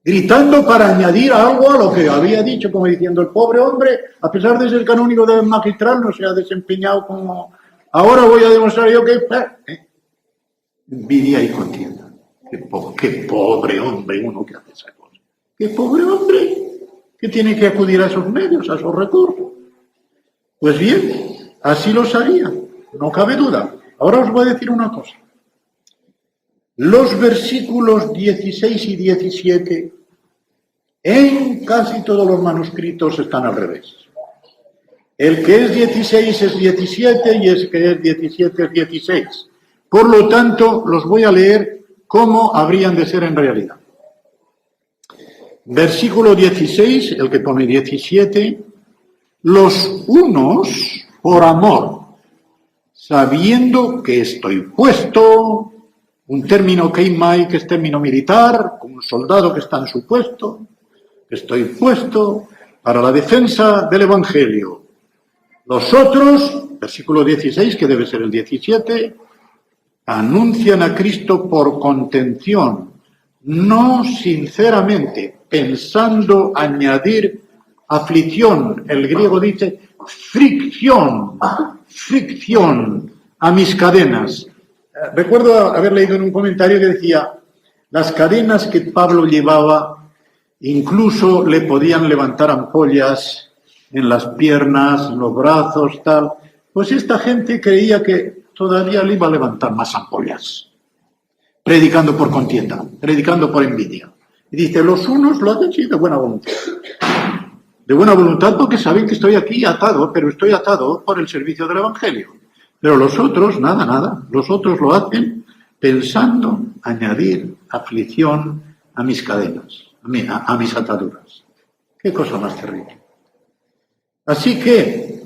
gritando para añadir algo a lo que había dicho, como diciendo: el pobre hombre, a pesar de ser canónigo del magistral, no se ha desempeñado como... Ahora voy a demostrar yo que... Envidia y contienda. Qué pobre hombre uno que hace esa cosa. Qué pobre hombre que tiene que acudir a esos medios, a esos recursos. Pues bien, así lo sabía, no cabe duda. Ahora os voy a decir una cosa. Los versículos 16 y 17 en casi todos los manuscritos están al revés. El que es 16 es 17 y el que es 17 es 16. Por lo tanto, los voy a leer como habrían de ser en realidad. Versículo 16, el que pone 17, los unos por amor, sabiendo que estoy puesto, un término keimai, que es término militar, como un soldado que está en su puesto, que estoy puesto para la defensa del Evangelio. Los otros, versículo 16, que debe ser el 17, anuncian a Cristo por contención, no sinceramente, pensando añadir aflicción. El griego dice fricción a mis cadenas. Recuerdo haber leído en un comentario que decía: las cadenas que Pablo llevaba incluso le podían levantar ampollas en las piernas, en los brazos, tal. Pues esta gente creía que todavía le iba a levantar más ampollas, predicando por contienda, predicando por envidia. Y dice: los unos lo hacen sí de buena voluntad. De buena voluntad porque saben que estoy aquí atado, pero estoy atado por el servicio del Evangelio. Pero los otros, nada. Los otros lo hacen pensando añadir aflicción a mis cadenas, a mis ataduras. Qué cosa más terrible. Así que,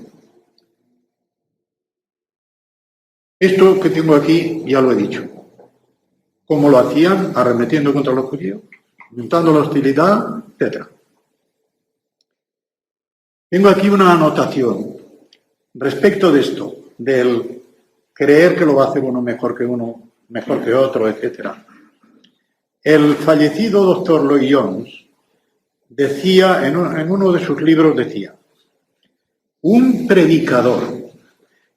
esto que tengo aquí ya lo he dicho. ¿Cómo lo hacían? Arremetiendo contra los judíos, aumentando la hostilidad, etc. Tengo aquí una anotación respecto de esto, del creer que lo va a hacer uno, mejor que otro, etc. El fallecido doctor Lloyd Jones decía, en uno de sus libros decía, un predicador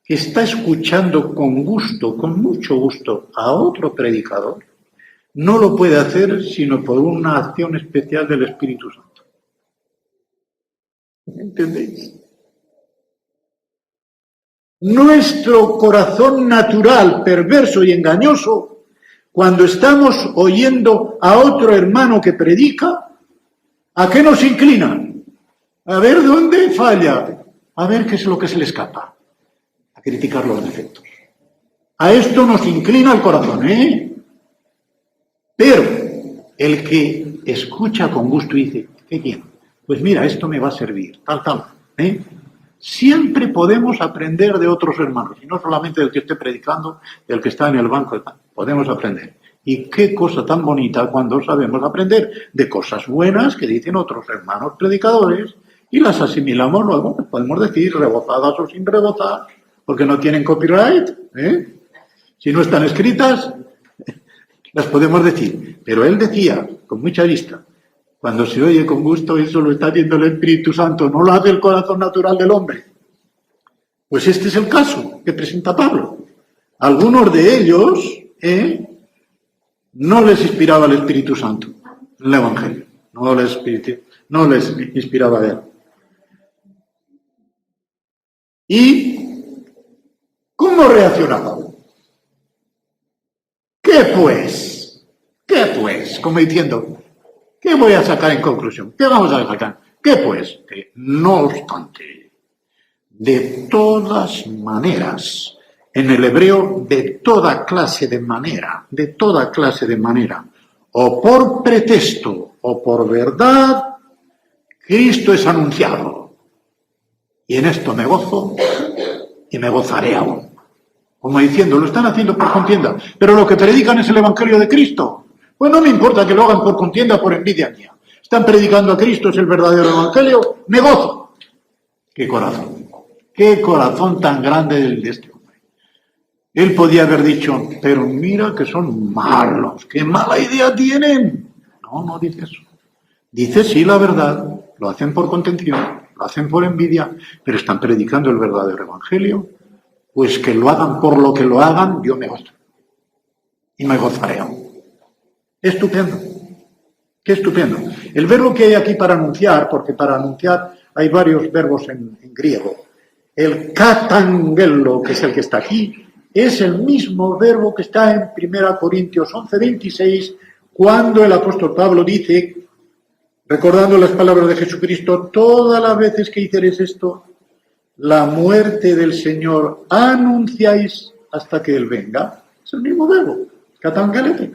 que está escuchando con gusto, con mucho gusto, a otro predicador, no lo puede hacer sino por una acción especial del Espíritu Santo. ¿Entendéis? Nuestro corazón natural, perverso y engañoso, cuando estamos oyendo a otro hermano que predica, ¿a qué nos inclina? A ver dónde falla, a ver qué es lo que se le escapa, a criticar los defectos. A esto nos inclina el corazón, ¿eh? Pero el que escucha con gusto y dice, ¿qué quiero? Pues mira, esto me va a servir, tal, ¿eh? Siempre podemos aprender de otros hermanos, y no solamente del que esté predicando, del que está en el banco, podemos aprender. Y qué cosa tan bonita cuando sabemos aprender de cosas buenas que dicen otros hermanos predicadores y las asimilamos luego, podemos decir rebozadas o sin rebozar, porque no tienen copyright, ¿eh? Si no están escritas, las podemos decir. Pero él decía, con mucha vista, cuando se oye con gusto, eso lo está haciendo el Espíritu Santo, no lo hace el corazón natural del hombre. Pues este es el caso que presenta Pablo. Algunos de ellos no les inspiraba el Espíritu Santo en el Evangelio, no les inspiraba a él. ¿Y cómo reacciona Pablo? ¿Qué pues? Como diciendo, ¿qué voy a sacar en conclusión? ¿Qué vamos a sacar? ¿Qué pues? Que no obstante, de todas maneras, en el hebreo, de toda clase de manera, o por pretexto o por verdad, Cristo es anunciado. Y en esto me gozo y me gozaré aún. Como diciendo, lo están haciendo por contienda, pero lo que predican es el Evangelio de Cristo. Pues no me importa que lo hagan por contienda, por envidia mía. Están predicando a Cristo, es el verdadero Evangelio, me gozo. ¡Qué corazón tan grande el de este hombre! Él podía haber dicho, pero mira que son malos, qué mala idea tienen. No dice eso. Dice sí la verdad, lo hacen por contención, lo hacen por envidia, pero están predicando el verdadero Evangelio. Pues que lo hagan por lo que lo hagan, yo me gozo. Y me gozaré aún. Estupendo. Qué estupendo. El verbo que hay aquí para anunciar, porque para anunciar hay varios verbos en griego. El katangelo, que es el que está aquí, es el mismo verbo que está en 1 Corintios 11:26, cuando el apóstol Pablo dice, recordando las palabras de Jesucristo, todas las veces que hicieres esto, la muerte del Señor anunciáis hasta que Él venga. Es el mismo verbo, katangelete.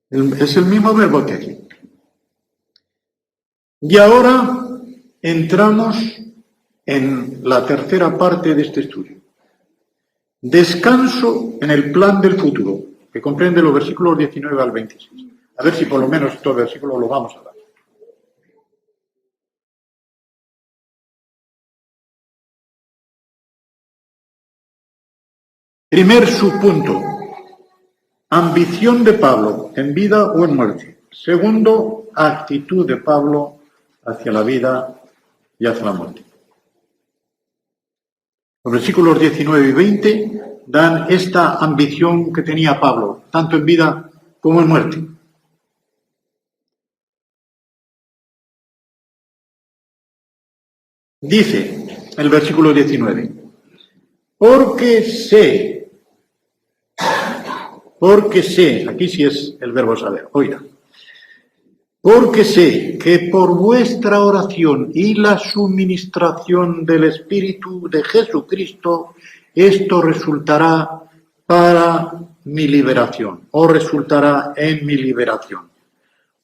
Es el mismo verbo que aquí. Y ahora entramos en la tercera parte de este estudio. Descanso en el plan del futuro, que comprende los versículos 19 al 26. A ver si por lo menos estos versículos los vamos a dar. Primer subpunto, ambición de Pablo en vida o en muerte. Segundo, actitud de Pablo hacia la vida y hacia la muerte. Los versículos 19 y 20 dan esta ambición que tenía Pablo, tanto en vida como en muerte. Dice el versículo 19, porque sé, aquí sí es el verbo saber, oiga, porque sé que por vuestra oración y la suministración del Espíritu de Jesucristo, esto resultará para mi liberación, o resultará en mi liberación,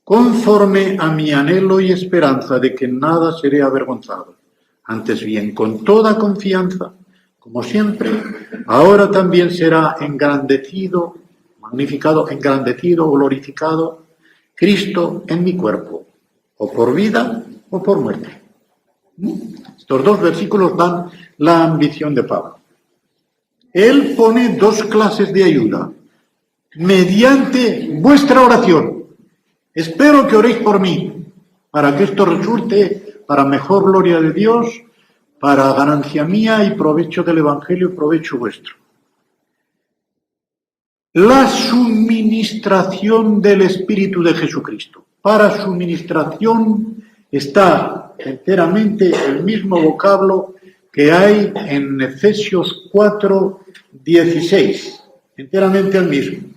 conforme a mi anhelo y esperanza de que nada seré avergonzado, antes bien con toda confianza, como siempre, ahora también será engrandecido, magnificado, engrandecido, glorificado, Cristo en mi cuerpo, o por vida o por muerte. Estos dos versículos dan la ambición de Pablo. Él pone dos clases de ayuda. Mediante vuestra oración. Espero que oréis por mí, para que esto resulte para mejor gloria de Dios, para ganancia mía y provecho del Evangelio y provecho vuestro. La suministración del Espíritu de Jesucristo. Para suministración está enteramente el mismo vocablo que hay en Efesios 4:16, enteramente el mismo,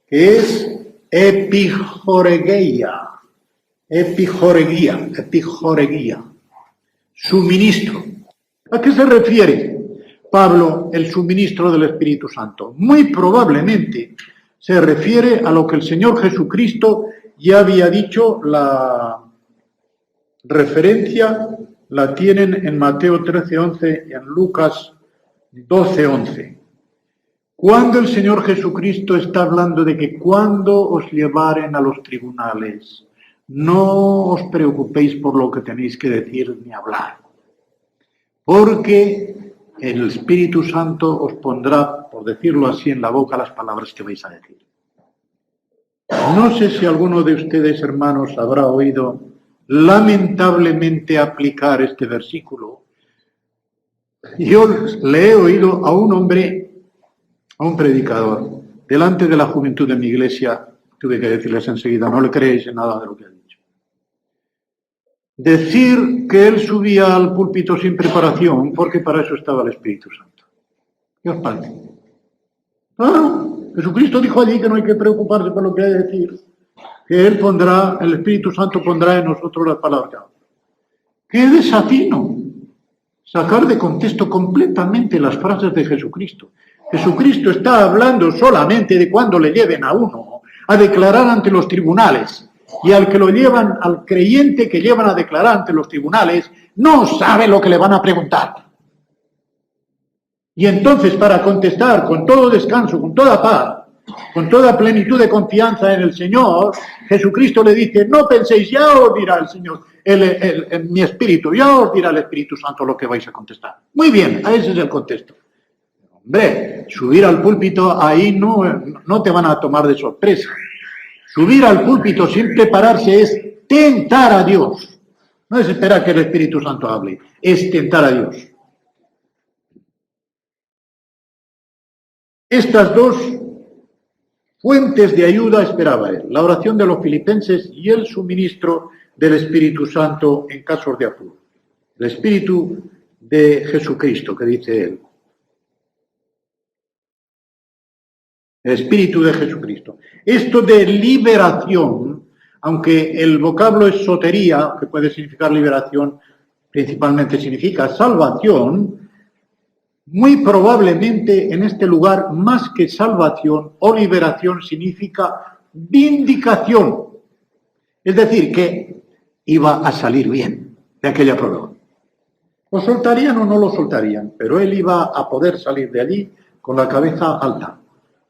que es epijoreguía, suministro. ¿A qué se refiere Pablo el suministro del Espíritu Santo? Muy probablemente se refiere a lo que el Señor Jesucristo ya había dicho. La referencia la tienen en Mateo 13:11 y en Lucas 12:11. Cuando el Señor Jesucristo está hablando de que cuando os llevaren a los tribunales, no os preocupéis por lo que tenéis que decir ni hablar, porque el Espíritu Santo os pondrá, por decirlo así, en la boca las palabras que vais a decir. No sé si alguno de ustedes, hermanos, habrá oído lamentablemente aplicar este versículo. Yo le he oído a un hombre, a un predicador, delante de la juventud de mi iglesia, tuve que decirles enseguida, no le creéis en nada de lo que ha dicho. Decir que él subía al púlpito sin preparación, porque para eso estaba el Espíritu Santo. ¿Qué os parece? Claro, Jesucristo dijo allí que no hay que preocuparse por lo que hay que decir, que Él pondrá, el Espíritu Santo pondrá en nosotros las palabras. ¡Qué desatino! Sacar de contexto completamente las frases de Jesucristo. Jesucristo está hablando solamente de cuando le lleven a uno a declarar ante los tribunales. Y al que lo llevan, al creyente que llevan a declarar ante los tribunales, no sabe lo que le van a preguntar. Y entonces, para contestar con todo descanso, con toda paz, con toda plenitud de confianza en el Señor, Jesucristo le dice, no penséis, ya os dirá el Señor, mi Espíritu, ya os dirá el Espíritu Santo lo que vais a contestar. Muy bien, ese es el contexto. Hombre, subir al púlpito, ahí no te van a tomar de sorpresa. Subir al púlpito sin prepararse es tentar a Dios. No es esperar que el Espíritu Santo hable, es tentar a Dios. Estas dos fuentes de ayuda esperaba él, la oración de los filipenses y el suministro del Espíritu Santo en casos de apuro. El Espíritu de Jesucristo, que dice él. El Espíritu de Jesucristo. Esto de liberación, aunque el vocablo es sotería, que puede significar liberación, principalmente significa salvación, muy probablemente en este lugar, más que salvación o liberación, significa vindicación. Es decir, que iba a salir bien de aquella prueba. Lo soltarían o no lo soltarían, pero él iba a poder salir de allí con la cabeza alta,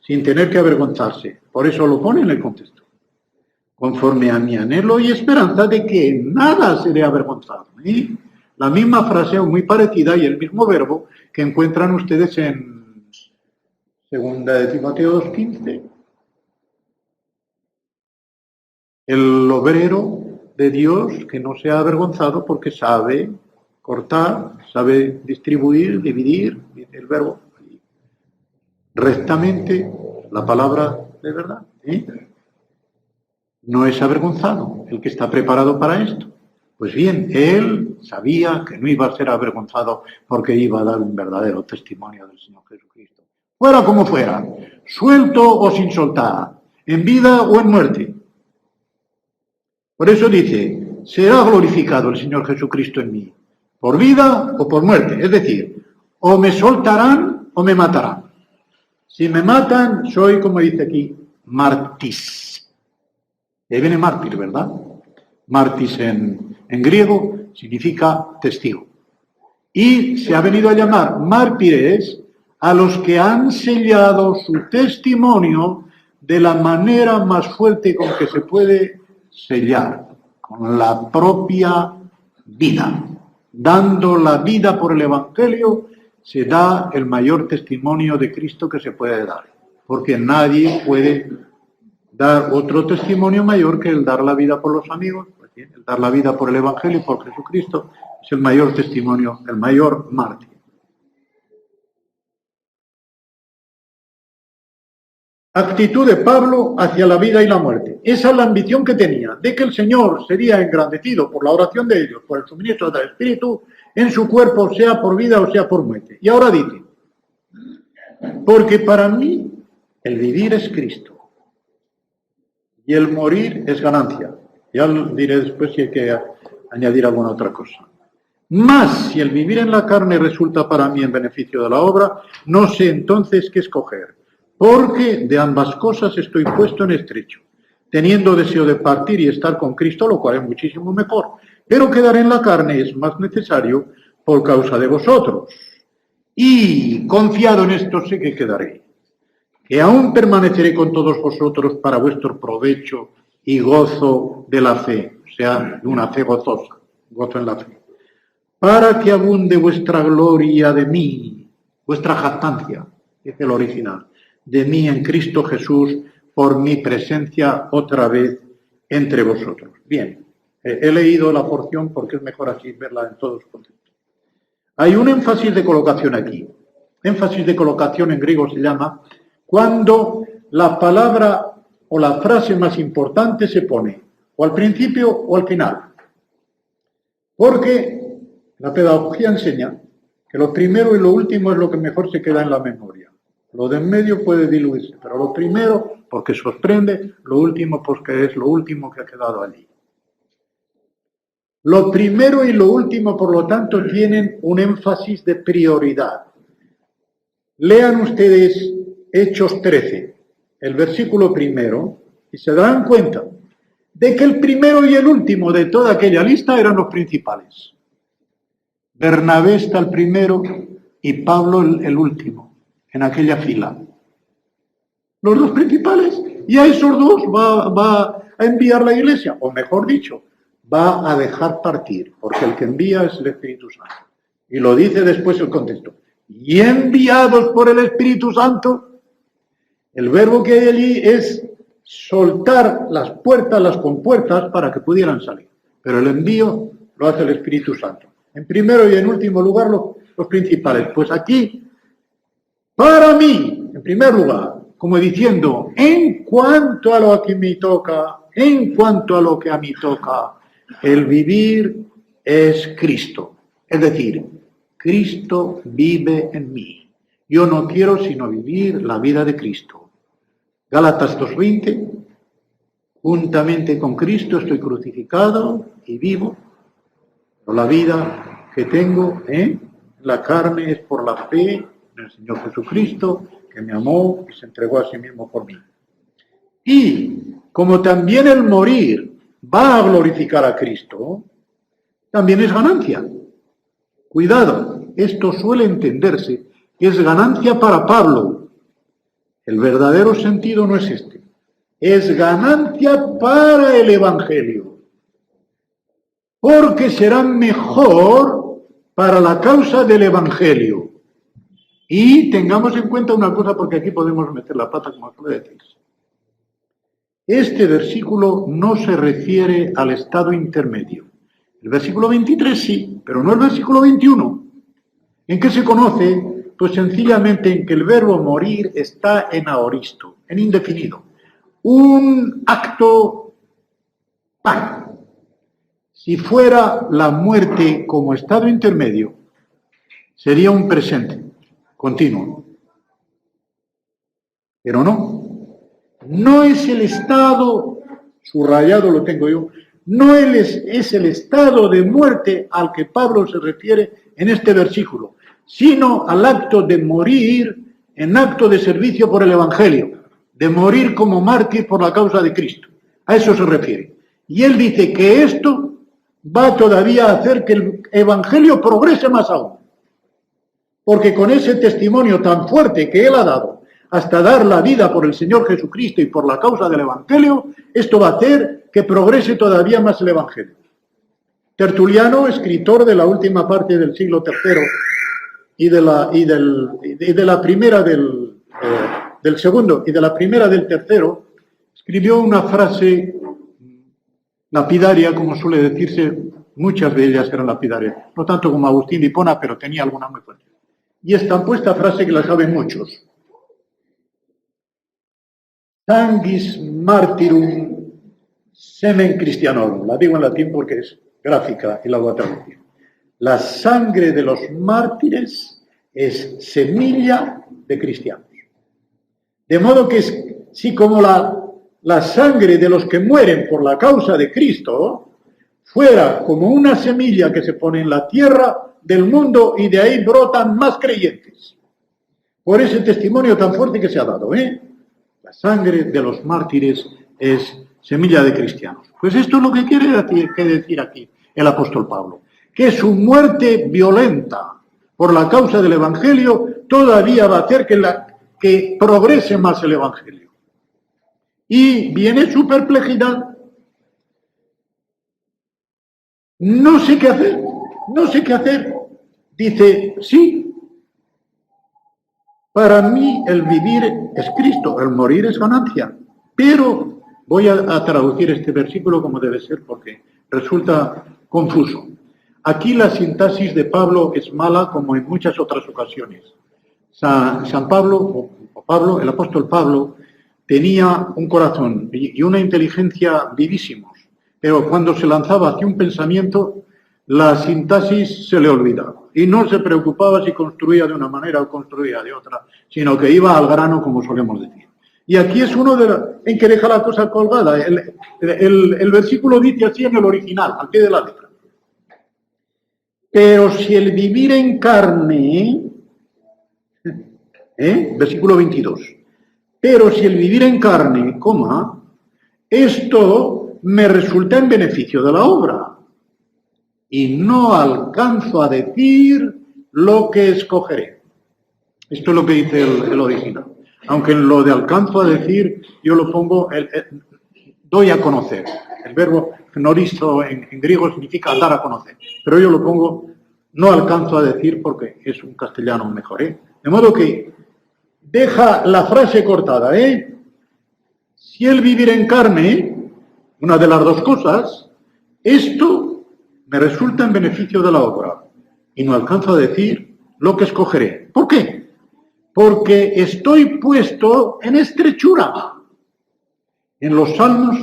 sin tener que avergonzarse. Por eso lo pone en el contexto. Conforme a mi anhelo y esperanza de que nada seré avergonzado. La misma frase, muy parecida, y el mismo verbo que encuentran ustedes en 2 de Timoteo 2:15. El obrero de Dios que no sea avergonzado porque sabe cortar, sabe distribuir, dividir, el verbo rectamente, la palabra de verdad. No es avergonzado el que está preparado para esto. Pues bien, él sabía que no iba a ser avergonzado porque iba a dar un verdadero testimonio del Señor Jesucristo. Fuera como fuera, suelto o sin soltar, en vida o en muerte. Por eso dice, será glorificado el Señor Jesucristo en mí, por vida o por muerte. Es decir, o me soltarán o me matarán. Si me matan, soy, como dice aquí, mártis. Ahí viene mártir, ¿verdad? Mártis en griego significa testigo. Y se ha venido a llamar mártires a los que han sellado su testimonio de la manera más fuerte con que se puede sellar, con la propia vida. Dando la vida por el Evangelio se da el mayor testimonio de Cristo que se puede dar, porque nadie puede dar otro testimonio mayor que el dar la vida por los amigos. Pues bien, el dar la vida por el Evangelio y por Jesucristo es el mayor testimonio, el mayor mártir. Actitud de Pablo hacia la vida y la muerte. Esa es la ambición que tenía, de que el Señor sería engrandecido por la oración de ellos, por el suministro del Espíritu, en su cuerpo, sea por vida o sea por muerte. Y ahora dice, porque para mí el vivir es Cristo y el morir es ganancia. Ya diré después si hay que añadir alguna otra cosa. Mas si el vivir en la carne resulta para mí en beneficio de la obra, no sé entonces qué escoger. Porque de ambas cosas estoy puesto en estrecho, teniendo deseo de partir y estar con Cristo, lo cual es muchísimo mejor. Pero quedar en la carne es más necesario por causa de vosotros. Y confiado en esto sé que quedaré, que aún permaneceré con todos vosotros para vuestro provecho y gozo de la fe, o sea, de una fe gozosa, gozo en la fe, para que abunde vuestra gloria de mí, vuestra jactancia, dice el original, de mí en Cristo Jesús, por mi presencia otra vez entre vosotros. Bien, he leído la porción porque es mejor así verla en todos los contextos. Hay un énfasis de colocación aquí. Énfasis de colocación en griego se llama cuando la palabra o la frase más importante se pone o al principio o al final. Porque la pedagogía enseña que lo primero y lo último es lo que mejor se queda en la memoria. Lo de en medio puede diluirse, pero lo primero, porque sorprende, lo último, porque es lo último que ha quedado allí. Lo primero y lo último, por lo tanto, tienen un énfasis de prioridad. Lean ustedes Hechos 13, el versículo primero, y se darán cuenta de que el primero y el último de toda aquella lista eran los principales. Bernabé está el primero y Pablo el último en aquella fila. Los dos principales. Y a esos dos va a enviar la Iglesia, o mejor dicho, va a dejar partir, porque el que envía es el Espíritu Santo. Y lo dice después el contexto. Y enviados por el Espíritu Santo, el verbo que hay allí es soltar las puertas, las compuertas, para que pudieran salir. Pero el envío lo hace el Espíritu Santo. En primero y en último lugar, los principales. Pues aquí, para mí, en primer lugar, como diciendo, en cuanto a lo que me toca, en cuanto a lo que a mí toca, el vivir es Cristo. Es decir, Cristo vive en mí. Yo no quiero sino vivir la vida de Cristo. Gálatas 2:20, juntamente con Cristo estoy crucificado y vivo. La vida que tengo en la carne es por la fe en el Señor Jesucristo, que me amó y se entregó a sí mismo por mí. Y como también el morir va a glorificar a Cristo, también es ganancia. Cuidado, esto suele entenderse que es ganancia para Pablo. El verdadero sentido no es este. Es ganancia para el Evangelio. Porque será mejor para la causa del Evangelio. Y tengamos en cuenta una cosa, porque aquí podemos meter la pata, como suele decirse. Este versículo no se refiere al estado intermedio. El versículo 23 sí, pero no el versículo 21. ¿En qué se conoce? Pues sencillamente en que el verbo morir está en aoristo, en indefinido. Un acto par. Si fuera la muerte como estado intermedio, sería un presente continuo. Pero no es el estado, subrayado lo tengo yo, no es el estado de muerte al que Pablo se refiere en este versículo, sino al acto de morir en acto de servicio por el Evangelio, de morir como mártir por la causa de Cristo. A eso se refiere. Y él dice que esto va todavía a hacer que el Evangelio progrese más aún. Porque con ese testimonio tan fuerte que él ha dado, hasta dar la vida por el Señor Jesucristo y por la causa del Evangelio, esto va a hacer que progrese todavía más el Evangelio. Tertuliano, escritor de la última parte del siglo III y de la primera del segundo y de la primera del tercero, escribió una frase lapidaria, como suele decirse, muchas de ellas eran lapidarias, no tanto como Agustín de Hipona, pero tenía alguna muy fuerte. Y estampó esta frase que la saben muchos: sanguis martyrum semen Christianorum. La digo en latín porque es gráfica y la voy a traducir. La sangre de los mártires es semilla de cristianos. De modo que si como la sangre de los que mueren por la causa de Cristo fuera como una semilla que se pone en la tierra del mundo y de ahí brotan más creyentes. Por ese testimonio tan fuerte que se ha dado, La sangre de los mártires es semilla de cristianos. Pues esto es lo que quiere decir aquí el apóstol Pablo, que su muerte violenta por la causa del Evangelio todavía va a hacer que progrese más el Evangelio. Y viene su perplejidad. No sé qué hacer. Dice, sí, para mí el vivir es Cristo, el morir es ganancia. Pero voy a traducir este versículo como debe ser porque resulta confuso. Aquí la sintaxis de Pablo es mala como en muchas otras ocasiones. San Pablo, o Pablo, el apóstol Pablo, tenía un corazón y una inteligencia vivísimos, pero cuando se lanzaba hacia un pensamiento, la sintaxis se le olvidaba y no se preocupaba si construía de una manera o construía de otra, sino que iba al grano, como solemos decir. Y aquí es uno en que deja la cosa colgada. El versículo dice así en el original, al pie de la letra. Pero si el vivir en carne, versículo 22, pero si el vivir en carne, esto me resulta en beneficio de la obra, y no alcanzo a decir lo que escogeré. Esto es lo que dice el original. Aunque en lo de alcanzo a decir, yo lo pongo, doy a conocer. El verbo gnorizo en griego significa dar a conocer. Pero yo lo pongo, no alcanzo a decir porque es un castellano mejor. De modo que deja la frase cortada. Si el vivir en carne, una de las dos cosas, esto me resulta en beneficio de la obra. Y no alcanzo a decir lo que escogeré. ¿Por qué? Porque estoy puesto en estrechura. En los Salmos,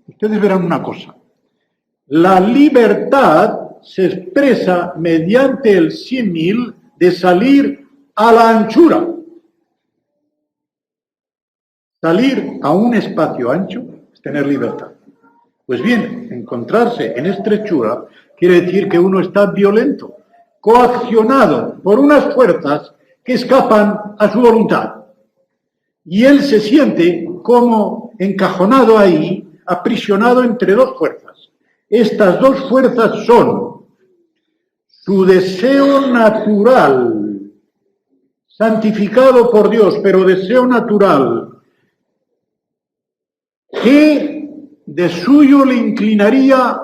ustedes verán una cosa. La libertad se expresa mediante el símil de salir a la anchura. Salir a un espacio ancho es tener libertad. Pues bien, encontrarse en estrechura quiere decir que uno está violento, coaccionado por unas fuerzas que escapan a su voluntad. Y él se siente como encajonado ahí, aprisionado entre dos fuerzas. Estas dos fuerzas son su deseo natural, santificado por Dios, pero deseo natural, que de suyo le inclinaría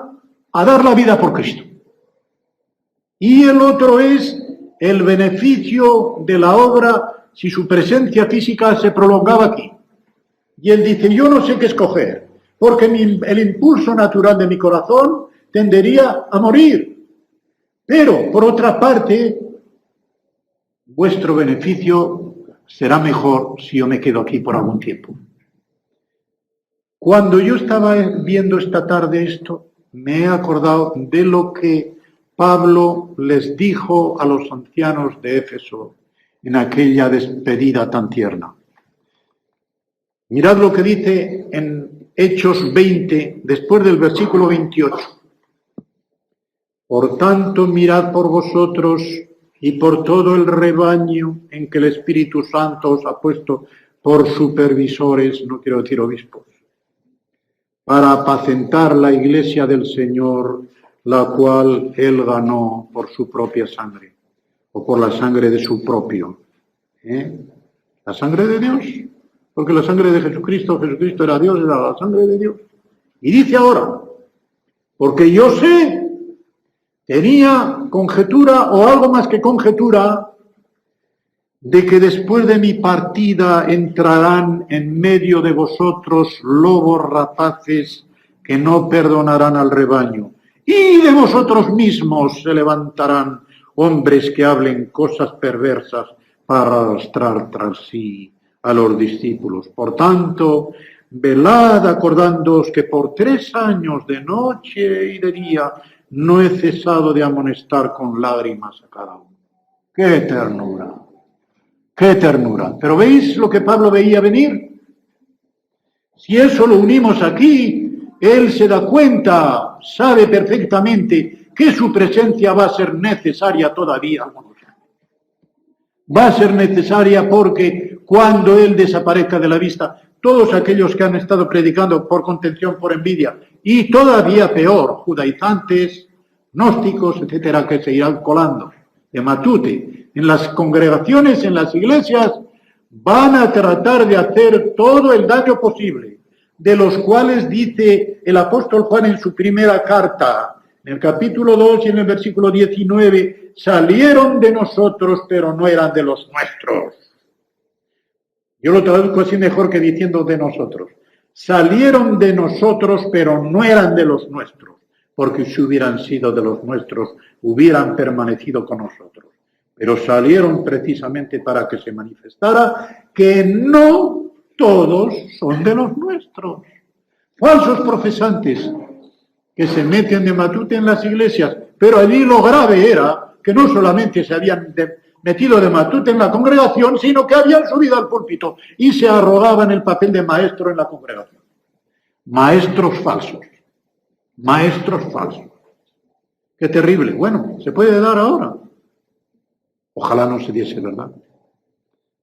a dar la vida por Cristo. Y el otro es el beneficio de la obra si su presencia física se prolongaba aquí. Y él dice, yo no sé qué escoger, porque el impulso natural de mi corazón tendería a morir. Pero, por otra parte, vuestro beneficio será mejor si yo me quedo aquí por algún tiempo. Cuando yo estaba viendo esta tarde esto, me he acordado de lo que Pablo les dijo a los ancianos de Éfeso en aquella despedida tan tierna. Mirad lo que dice en Hechos 20, después del versículo 28. Por tanto, mirad por vosotros y por todo el rebaño en que el Espíritu Santo os ha puesto por supervisores, no quiero decir obispos, para apacentar la iglesia del Señor, la cual él ganó por su propia sangre, o por la sangre de su propio. La sangre de Dios, porque la sangre de Jesucristo era Dios, era la sangre de Dios. Y dice ahora, porque yo sé Tenía conjetura o algo más que conjetura de que después de mi partida entrarán en medio de vosotros lobos rapaces que no perdonarán al rebaño. Y de vosotros mismos se levantarán hombres que hablen cosas perversas para arrastrar tras sí a los discípulos. Por tanto, velad acordándoos que por 3 años de noche y de día no he cesado de amonestar con lágrimas a cada uno. ¡Qué ternura! ¡Qué ternura! ¿Pero veis lo que Pablo veía venir? Si eso lo unimos aquí, él se da cuenta, sabe perfectamente que su presencia va a ser necesaria todavía. Va a ser necesaria porque cuando él desaparezca de la vista, todos aquellos que han estado predicando por contención, por envidia, y todavía peor, judaizantes, gnósticos, etcétera, que se irán colando de Matute en las congregaciones, en las iglesias, van a tratar de hacer todo el daño posible, de los cuales dice el apóstol Juan en su primera carta, en el capítulo 2 y en el versículo 19, salieron de nosotros, pero no eran de los nuestros. Yo lo traduzco así mejor que diciendo de nosotros. Salieron de nosotros, pero no eran de los nuestros, porque si hubieran sido de los nuestros, hubieran permanecido con nosotros. Pero salieron precisamente para que se manifestara que no todos son de los nuestros. Falsos profesantes que se meten de Matute en las iglesias, pero allí lo grave era que no solamente se habían metido de Matute en la congregación, sino que habían subido al púlpito y se arrogaban el papel de maestro en la congregación. Maestros falsos. Maestros falsos. Qué terrible. Bueno, se puede dar ahora. Ojalá no se diese, ¿verdad?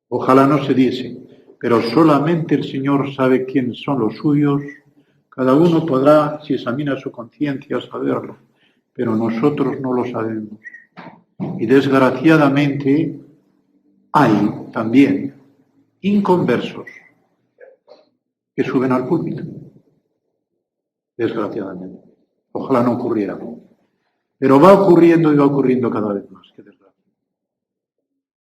Ojalá no se diese. Pero solamente el Señor sabe quiénes son los suyos. Cada uno podrá, si examina su conciencia, saberlo. Pero nosotros no lo sabemos. Y desgraciadamente hay también inconversos que suben al púlpito. Desgraciadamente. Ojalá no ocurriera. Pero va ocurriendo y va ocurriendo cada vez más. Qué desgracia.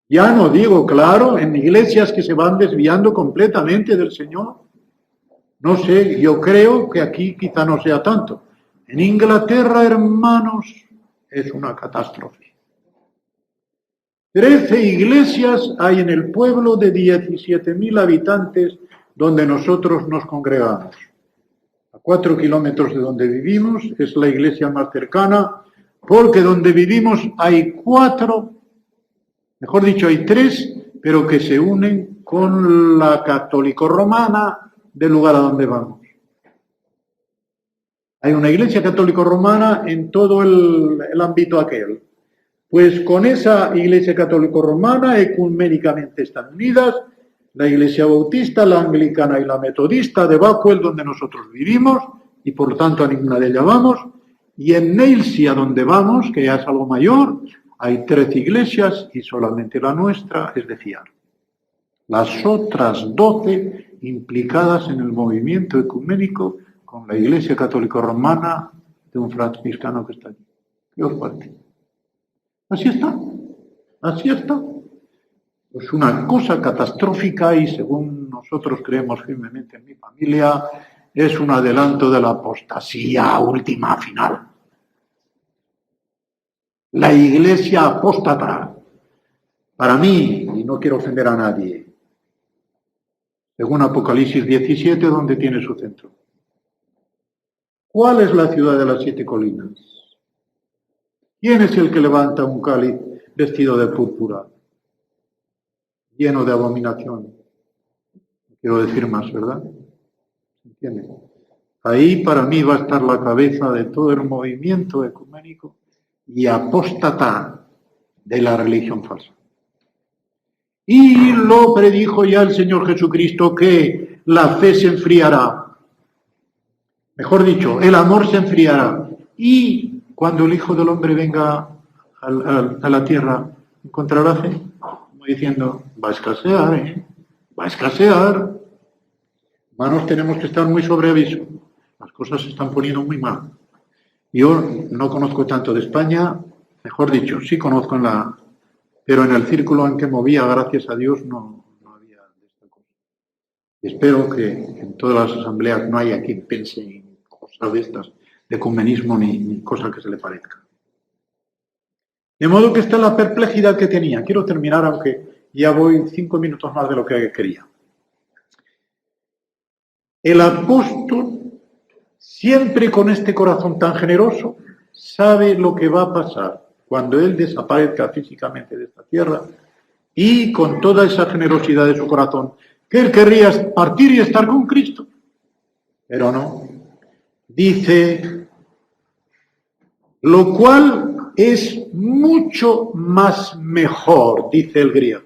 Ya no digo, claro, en iglesias que se van desviando completamente del Señor. No sé, yo creo que aquí quizá no sea tanto. En Inglaterra, hermanos, es una catástrofe. 13 iglesias hay en el pueblo de 17.000 habitantes donde nosotros nos congregamos. A 4 kilómetros de donde vivimos es la iglesia más cercana, porque donde vivimos hay 4, mejor dicho hay 3, pero que se unen con la católico-romana del lugar a donde vamos. Hay una iglesia católico-romana en todo el ámbito aquel. Pues con esa iglesia católico-romana ecuménicamente están unidas la iglesia bautista, la anglicana y la metodista de Backwell, donde nosotros vivimos, y por lo tanto a ninguna de ellas vamos. Y en Neilsia, donde vamos, que ya es algo mayor, hay 13 iglesias y solamente la nuestra es de fiar. Las otras 12 implicadas en el movimiento ecuménico con la iglesia católico-romana de un franciscano que está allí. ¿Qué os parece? Así está, así está. Pues una cosa catastrófica y según nosotros creemos firmemente en mi familia, es un adelanto de la apostasía última final. La iglesia apóstata, para mí, y no quiero ofender a nadie, según Apocalipsis 17, donde tiene su centro. ¿Cuál es la ciudad de las 7 colinas? ¿Quién es el que levanta un cáliz vestido de púrpura, lleno de abominación? No quiero decir más, ¿verdad? ¿Se entiende? Ahí para mí va a estar la cabeza de todo el movimiento ecuménico y apóstata de la religión falsa. Y lo predijo ya el Señor Jesucristo que la fe se enfriará. Mejor dicho, el amor se enfriará. Y cuando el Hijo del Hombre venga a la tierra, ¿encontrará fe? Como diciendo, va a escasear, ¿eh? Va a escasear. Hermanos, tenemos que estar muy sobre aviso. Las cosas se están poniendo muy mal. Yo no conozco tanto de España, mejor dicho, sí conozco pero en el círculo en que movía, gracias a Dios, no había de esta cosa. Espero que en todas las asambleas no haya quien piense en cosas de estas, de ecumenismo ni cosa que se le parezca. De modo que esta es la perplejidad que tenía. Quiero terminar, aunque ya voy 5 minutos más de lo que quería. El apóstol, siempre con este corazón tan generoso, sabe lo que va a pasar cuando él desaparezca físicamente de esta tierra, y con toda esa generosidad de su corazón, que él querría partir y estar con Cristo. Pero no. Dice, lo cual es mucho más mejor, dice el griego.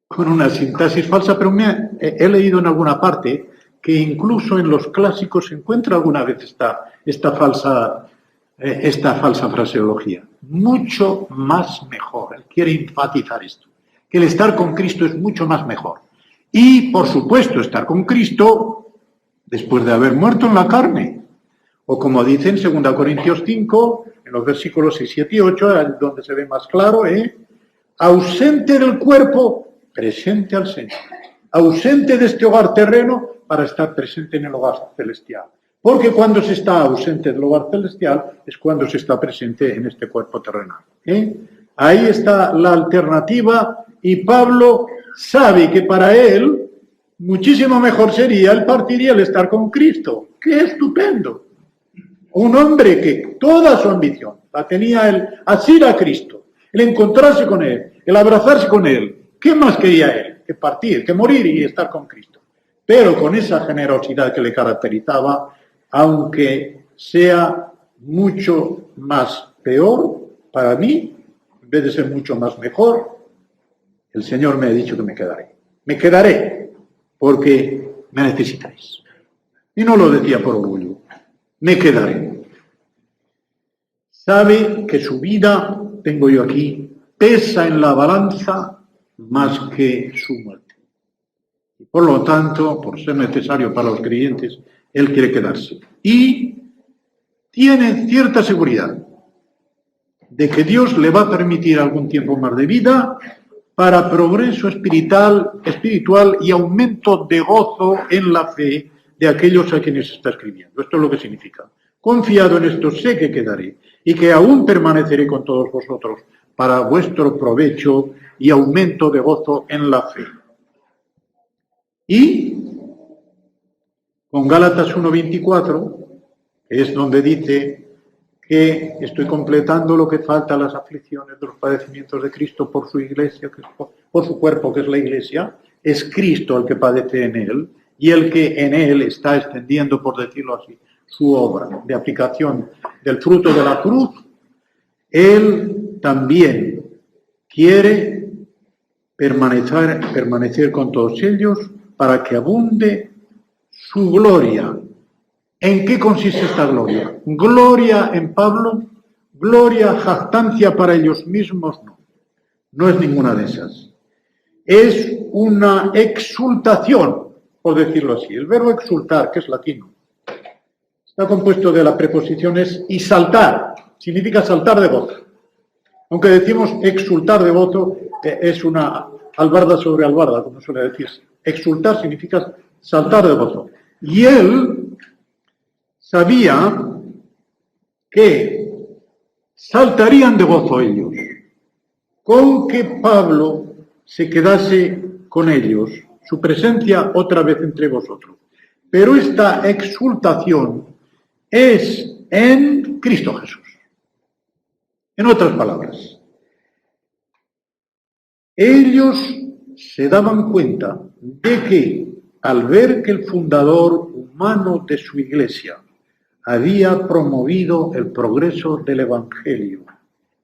Con una sintaxis falsa, pero he leído en alguna parte que incluso en los clásicos se encuentra alguna vez esta falsa fraseología. Mucho más mejor. Él quiere enfatizar esto, que el estar con Cristo es mucho más mejor. Y, por supuesto, estar con Cristo después de haber muerto en la carne. O como dice en 2 Corintios 5, en los versículos 6, 7 y 8, donde se ve más claro, ausente del cuerpo, presente al Señor. Ausente de este hogar terreno para estar presente en el hogar celestial. Porque cuando se está ausente del hogar celestial es cuando se está presente en este cuerpo terrenal. Ahí está la alternativa, y Pablo sabe que para él muchísimo mejor sería el partir y el estar con Cristo. ¡Qué estupendo! Un hombre que toda su ambición la tenía el asir a Cristo, el encontrarse con Él, el abrazarse con Él. ¿Qué más quería él? Que partir, que morir y estar con Cristo. Pero con esa generosidad que le caracterizaba, aunque sea mucho más peor para mí, en vez de ser mucho más mejor, el Señor me ha dicho que me quedaré. Me quedaré porque me necesitáis. Y no lo decía por orgullo. Me quedaré. Sabe que su vida, tengo yo aquí, pesa en la balanza más que su muerte. Y por lo tanto, por ser necesario para los creyentes, él quiere quedarse. Y tiene cierta seguridad de que Dios le va a permitir algún tiempo más de vida para progreso espiritual y aumento de gozo en la fe de aquellos a quienes está escribiendo. Esto es lo que significa. Confiado en esto, sé que quedaré y que aún permaneceré con todos vosotros para vuestro provecho y aumento de gozo en la fe. Y con Gálatas 1:24, que es donde dice que estoy completando lo que falta a las aflicciones de los padecimientos de Cristo por su iglesia, por su cuerpo, que es la iglesia, es Cristo el que padece en él y el que en él está extendiendo, por decirlo así, su obra de aplicación del fruto de la cruz. Él también quiere permanecer con todos ellos para que abunde su gloria. ¿En qué consiste esta gloria? Gloria en Pablo, gloria, jactancia para ellos mismos, no. No es ninguna de esas. Es una exultación, por decirlo así. El verbo exultar, que es latino, está compuesto de la preposición es y saltar, significa saltar de gozo. Aunque decimos exultar de gozo, es una albarda sobre albarda, como suele decirse. Exultar significa saltar de gozo. Y él sabía que saltarían de gozo ellos, con que Pablo se quedase con ellos, su presencia otra vez entre vosotros. Pero esta exultación es en Cristo Jesús. En otras palabras, ellos se daban cuenta de que al ver que el fundador humano de su iglesia había promovido el progreso del Evangelio,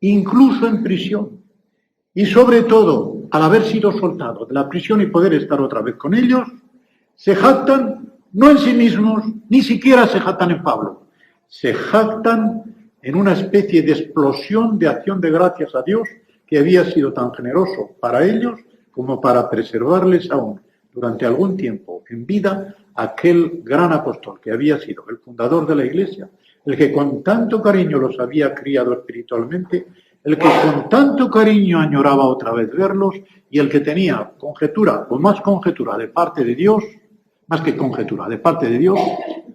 incluso en prisión, y sobre todo al haber sido soltado de la prisión y poder estar otra vez con ellos, se jactan no en sí mismos, ni siquiera se jactan en Pablo, se jactan en una especie de explosión de acción de gracias a Dios que había sido tan generoso para ellos como para preservarles aún durante algún tiempo en vida aquel gran apóstol que había sido el fundador de la Iglesia, el que con tanto cariño los había criado espiritualmente, el que con tanto cariño añoraba otra vez verlos y el que tenía conjetura, o más conjetura de parte de Dios, más que conjetura, de parte de Dios,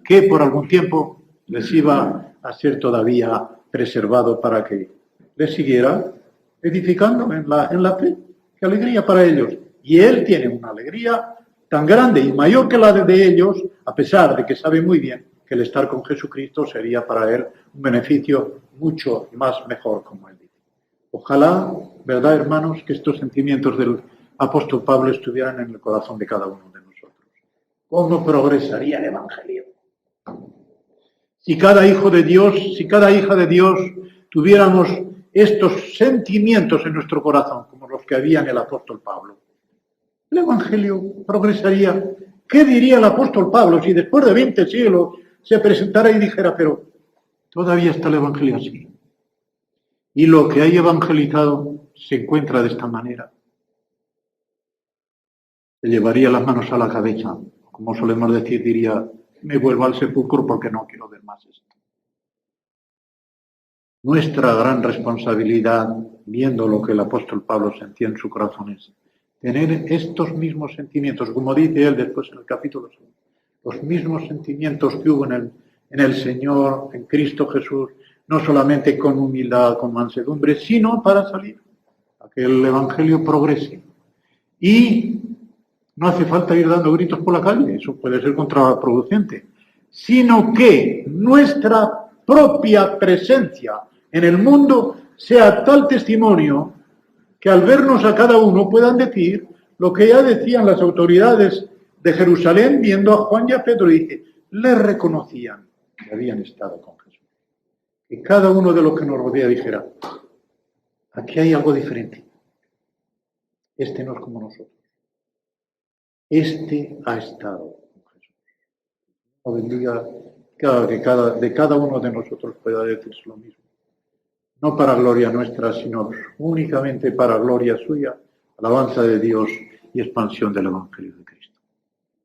que por algún tiempo les iba a ser todavía preservado para que les siguiera edificando en la fe. ¡Qué alegría para ellos! Y él tiene una alegría tan grande y mayor que la de ellos, a pesar de que sabe muy bien que el estar con Jesucristo sería para él un beneficio mucho más mejor, como él dice. Ojalá, ¿verdad, hermanos?, que estos sentimientos del apóstol Pablo estuvieran en el corazón de cada uno de nosotros. ¿Cómo progresaría el Evangelio? Si cada hijo de Dios, si cada hija de Dios tuviéramos estos sentimientos en nuestro corazón, como los que había en el apóstol Pablo, el Evangelio progresaría. ¿Qué diría el apóstol Pablo si después de 20 siglos se presentara y dijera, pero todavía está el Evangelio así? Y lo que hay evangelizado se encuentra de esta manera. Se llevaría las manos a la cabeza, como solemos decir, diría, me vuelvo al sepulcro porque no quiero ver más esto. Nuestra gran responsabilidad, viendo lo que el apóstol Pablo sentía en su corazón, es tener estos mismos sentimientos, como dice él después en el capítulo 2, los mismos sentimientos que hubo en el Señor, en Cristo Jesús, no solamente con humildad, con mansedumbre, sino para salir, a que el Evangelio progrese. Y no hace falta ir dando gritos por la calle, eso puede ser contraproducente, sino que nuestra propia presencia en el mundo sea tal testimonio que al vernos a cada uno puedan decir lo que ya decían las autoridades de Jerusalén viendo a Juan y a Pedro, y dice, le reconocían que habían estado con Jesús. Que cada uno de los que nos rodea dijera, aquí hay algo diferente. Este no es como nosotros. Este ha estado con Jesús. O bendiga que de cada uno de nosotros pueda decirse lo mismo. No para gloria nuestra, sino únicamente para gloria suya, alabanza de Dios y expansión del Evangelio de Cristo.